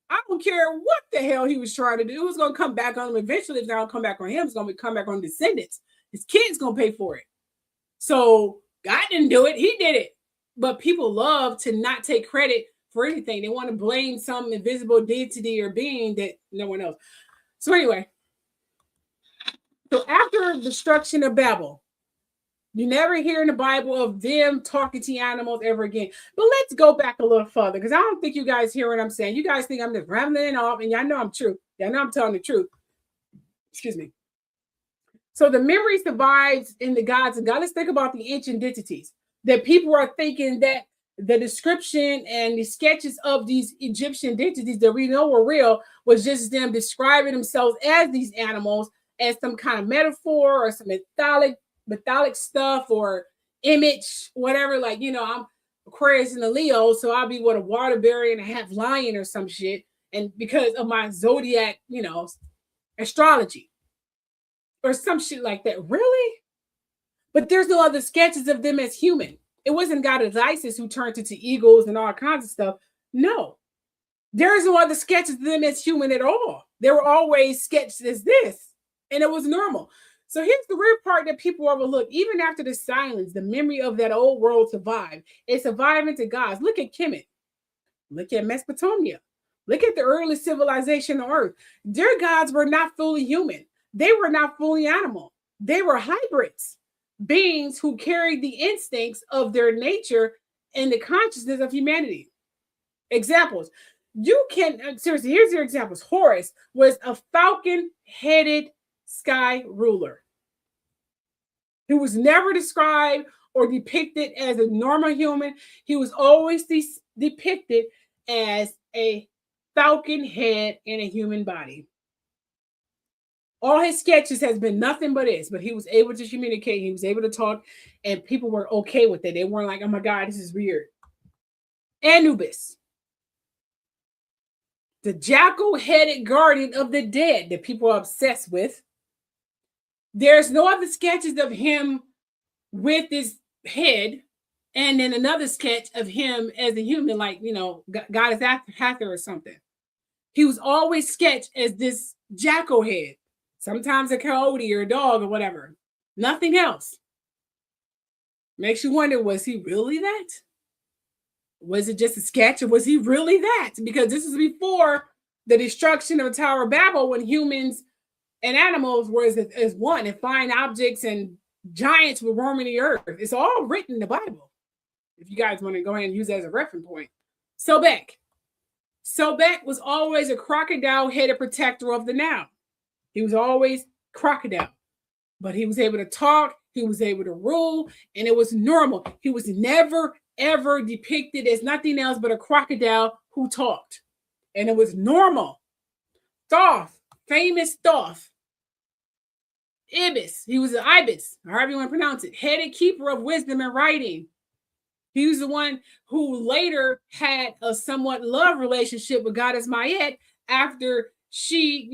Speaker 1: I don't care what the hell he was trying to do. It was going to come back on him eventually. If it's not going to come back on him, it's going to come back on descendants. His kids going to pay for it. So God didn't do it. He did it. But people love to not take credit for anything. They want to blame some invisible deity or being that no one else. So anyway, so after the destruction of Babel, you never hear in the Bible of them talking to animals ever again. But let's go back a little further, because I don't think you guys hear what I'm saying. You guys think I'm just rambling off, and y'all know I'm true. Y'all know I'm telling the truth. Excuse me. So the memory survives in the gods and God. Let's think about the ancient deities. That people are thinking that the description and the sketches of these Egyptian deities that we know were real was just them describing themselves as these animals as some kind of metaphor or some mythologic stuff or image, whatever. Like, I'm Aquarius and a Leo, so I'll be a water berry and a half lion or some shit. And because of my zodiac, astrology or some shit like that. Really? But there's no other sketches of them as human. It wasn't goddess Isis who turned into eagles and all kinds of stuff. No, there is no other sketches of them as human at all. They were always sketched as this, and it was normal. So here's the weird part that people overlook. Even after the silence, the memory of that old world survived. It survived into gods. Look at Kemet. Look at Mesopotamia. Look at the early civilization on Earth. Their gods were not fully human. They were not fully animal. They were hybrids. Beings who carried the instincts of their nature and the consciousness of humanity. Examples. Seriously, here's your examples. Horus was a falcon-headed sky ruler. He was never described or depicted as a normal human. He was always depicted as a falcon head in a human body. All his sketches has been nothing but this, but he was able to communicate. He was able to talk, and people were okay with it. They weren't like, oh my God, this is weird. Anubis, the jackal-headed guardian of the dead that people are obsessed with. There's no other sketches of him with his head, and then another sketch of him as a human, like, Goddess Hathor or something. He was always sketched as this jackal head. Sometimes a coyote or a dog or whatever. Nothing else. Makes you wonder, was he really that? Was it just a sketch, or was he really that? Because this is before the destruction of the Tower of Babel, when humans and animals were as one, and flying objects and giants were roaming the earth. It's all written in the Bible. If you guys want to go ahead and use that as a reference point. Sobek. Sobek was always a crocodile-headed protector of the Nile. He was always crocodile. But he was able to talk, he was able to rule, and it was normal. He was never, ever depicted as nothing else but a crocodile who talked. And it was normal. Thoth, famous Thoth. Ibis, he was an ibis, however you want to pronounce it, headed keeper of wisdom and writing. He was the one who later had a somewhat love relationship with Goddess Mayet after she,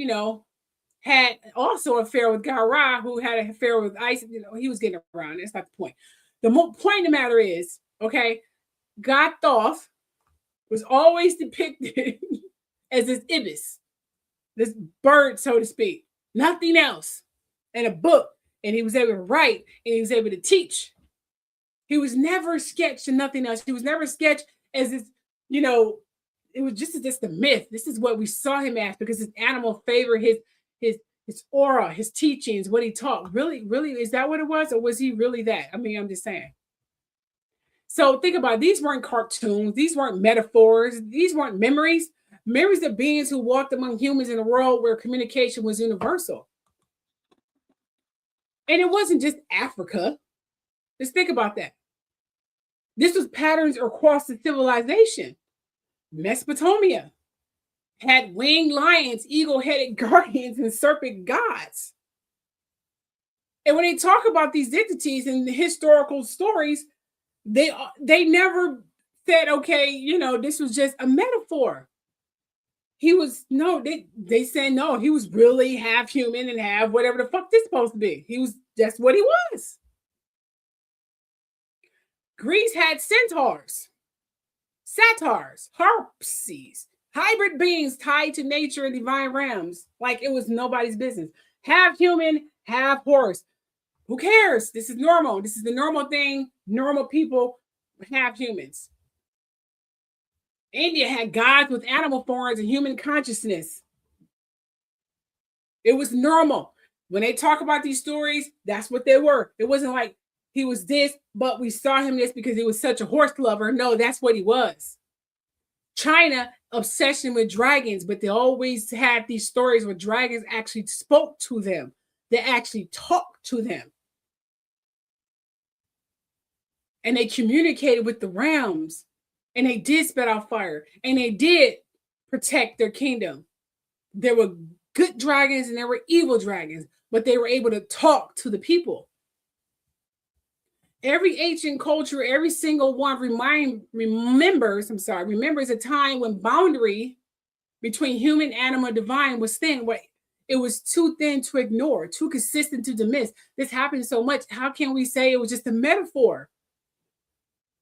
Speaker 1: had also an affair with Gara, who had an affair with Isis. He was getting around. That's not the point. The point of the matter is, okay, God Thoth was always depicted as this ibis, this bird, so to speak, nothing else. In a book, and he was able to write, and he was able to teach. He was never sketched and nothing else. He was never sketched as this, it was just the myth. This is what we saw him as because his animal favored his aura, his teachings, what he taught. Really, is that what it was? Or was he really that? I mean, I'm just saying. So think about it. These weren't cartoons. These weren't metaphors. These weren't memories. Memories of beings who walked among humans in a world where communication was universal. And it wasn't just Africa. Just think about that. This was patterns across the civilization. Mesopotamia had winged lions, eagle-headed guardians, and serpent gods. And when they talk about these entities in the historical stories, they never said, okay, this was just a metaphor. They said no, he was really half human and half whatever the fuck this supposed to be. That's what he was. Greece had centaurs, satyrs, harpies, hybrid beings tied to nature and divine realms, like it was nobody's business. Half human, half horse. Who cares? This is normal. This is the normal thing. Normal people, half humans. India had gods with animal forms and human consciousness. It was normal. When they talk about these stories, that's what they were. It wasn't like he was this, but we saw him this because he was such a horse lover. No, that's what he was. China, obsession with dragons, but they always had these stories where dragons actually spoke to them. They actually talked to them. And they communicated with the realms. And they did spit out fire. And they did protect their kingdom. There were good dragons and there were evil dragons, but they were able to talk to the people. Every ancient culture, every single one remembers a time when boundary between human, animal, and divine was thin. It was too thin to ignore, too consistent to dismiss. This happened so much. How can we say it was just a metaphor?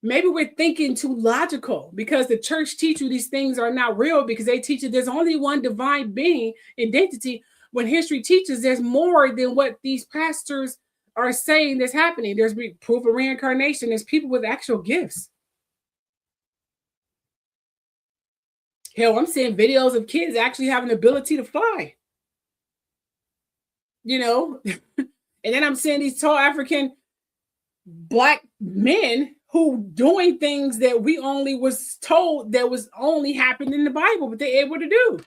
Speaker 1: Maybe we're thinking too logical because the church teach you these things are not real because they teach you there's only one divine being, identity, when history teaches there's more than what these pastors are saying that's happening. There's proof of reincarnation. There's people with actual gifts. Hell, I'm seeing videos of kids actually having the ability to fly. And then I'm seeing these tall African Black men who doing things that we only was told that was only happened in the Bible, but they're able to do.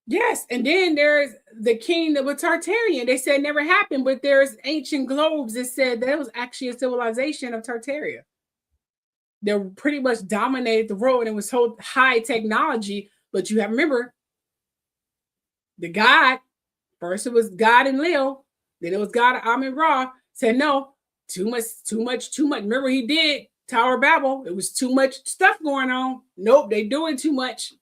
Speaker 1: Yes, and then there's the kingdom of Tartarian. They said never happened, but there's ancient globes that said that was actually a civilization of Tartaria. They pretty much dominated the world and it was so high technology, but you have to remember the God, first it was God and Leo, then it was God Amun Ra, said no, too much. Remember he did Tower of Babel. It was too much stuff going on. Nope, they doing too much.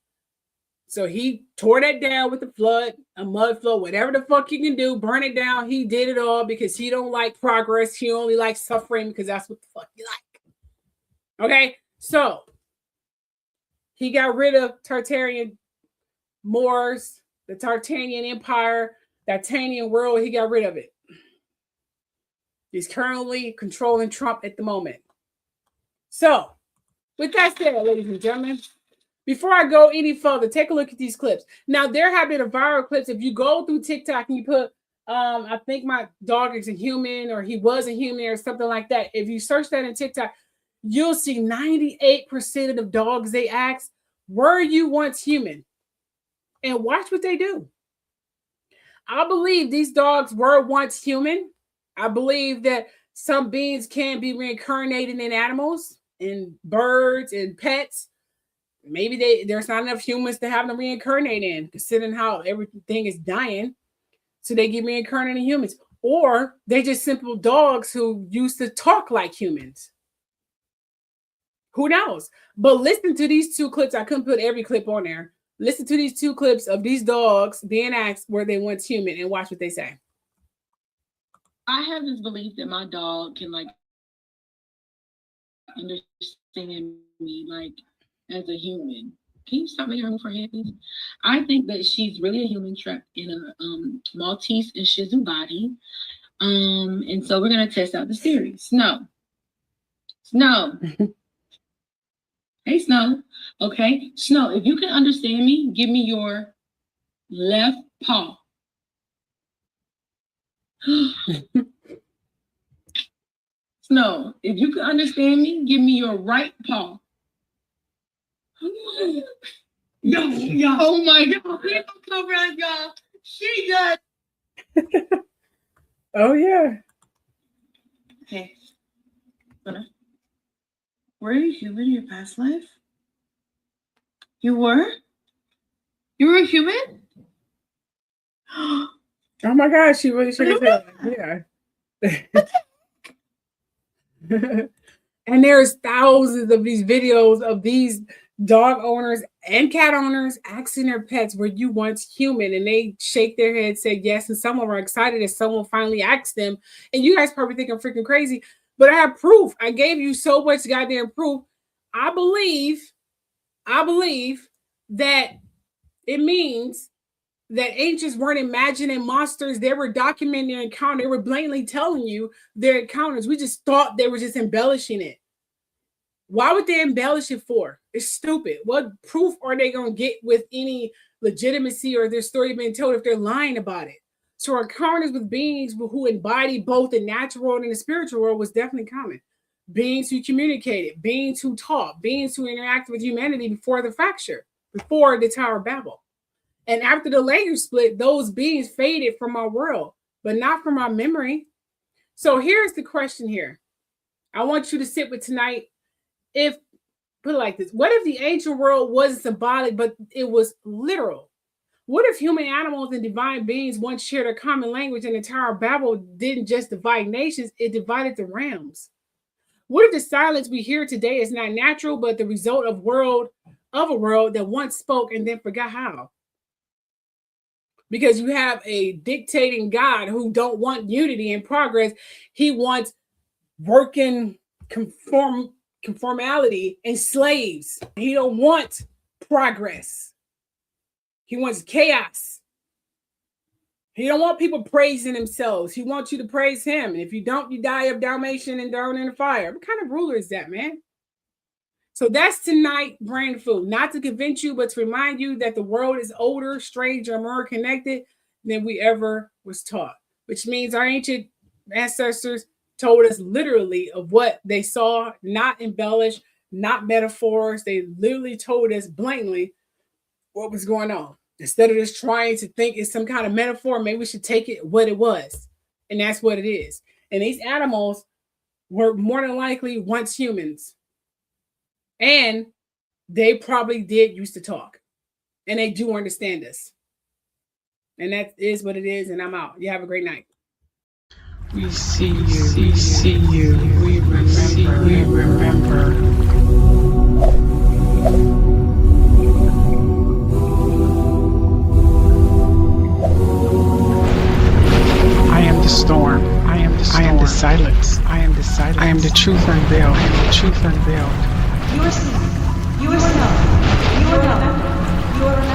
Speaker 1: So he tore that down with the flood, a mud flood, whatever the fuck you can do, burn it down. He did it all because he don't like progress. He only likes suffering because that's what the fuck he like. Okay, so he got rid of Tartarian Moors, the Tartarian Empire, that Tartarian world. He got rid of it. He's currently controlling Trump at the moment. So, with that said, ladies and gentlemen, before I go any further, take a look at these clips. Now, there have been viral clips. If you go through TikTok and you put I think my dog is a human, or he was a human, or something like that. If you search that in TikTok, you'll see 98% of the dogs they ask, were you once human? And watch what they do. I believe these dogs were once human. I believe that some beings can be reincarnated in animals, in birds, and pets. Maybe there's not enough humans to have them reincarnate in, considering how everything is dying. So they get reincarnated in humans. Or they're just simple dogs who used to talk like humans. Who knows? But listen to these two clips. I couldn't put every clip on there. Listen to these two clips of these dogs being asked were they once human, and watch what they say.
Speaker 8: I have this belief that my dog can like understand me like as a human. Can you stop making her move her head, please? I think that she's really a human trapped in a Maltese and Shih Tzu body. And so we're gonna test out the theory. Snow. Hey, Snow. Okay, Snow, if you can understand me, give me your left paw. Snow, if you can understand me, give me your right paw. Yo, oh my God. People come around, y'all. She got.
Speaker 1: Oh, yeah.
Speaker 8: Okay. Were you human in your past life? You were? You were a human?
Speaker 1: Oh my gosh, she really shook her head. Yeah. And there's thousands of these videos of these dog owners and cat owners asking their pets, were you once human? And they shake their head, say yes, and some of them are excited that someone finally asked them. And you guys probably think I'm freaking crazy, but I have proof. I gave you so much goddamn proof. I believe that it means that ancients weren't imagining monsters. They were documenting their encounter. They were blatantly telling you their encounters. We just thought they were just embellishing it. Why would they embellish it for? It's stupid. What proof are they going to get with any legitimacy or their story being told if they're lying about it? So our encounters with beings who embody both the natural world and the spiritual world was definitely common. Beings who communicated, beings who taught, beings who interacted with humanity before the fracture, before the Tower of Babel. And after the layer split, those beings faded from our world, but not from our memory. So here's the question here. I want you to sit with tonight. If, put it like this, what if the ancient world wasn't symbolic, but it was literal? What if human animals and divine beings once shared a common language and the Tower of Babel didn't just divide nations, it divided the realms? What if the silence we hear today is not natural, but the result of a world that once spoke and then forgot how? Because you have a dictating God who don't want unity and progress. He wants working conformality and slaves. He don't want progress. He wants chaos. He don't want people praising themselves. He wants you to praise him. And if you don't, you die of Dalmatian and thrown in the fire. What kind of ruler is that, man? So that's tonight brain food. Not to convince you, but to remind you that the world is older, stranger, more connected than we ever was taught. Which means our ancient ancestors told us literally of what they saw, not embellished, not metaphors. They literally told us blatantly what was going on. Instead of just trying to think it's some kind of metaphor, maybe we should take it what it was. And that's what it is. And these animals were more than likely once humans. And they probably did used to talk. And they do understand us. And that is what it is. And I'm out. You have a great night.
Speaker 7: We see you, we see you, we remember, we remember. I am the storm, I am the storm, I am the silence, I am the silence, I am the truth unveiled, I am the truth unveiled.
Speaker 9: You are snow, you are snow, you are love, you are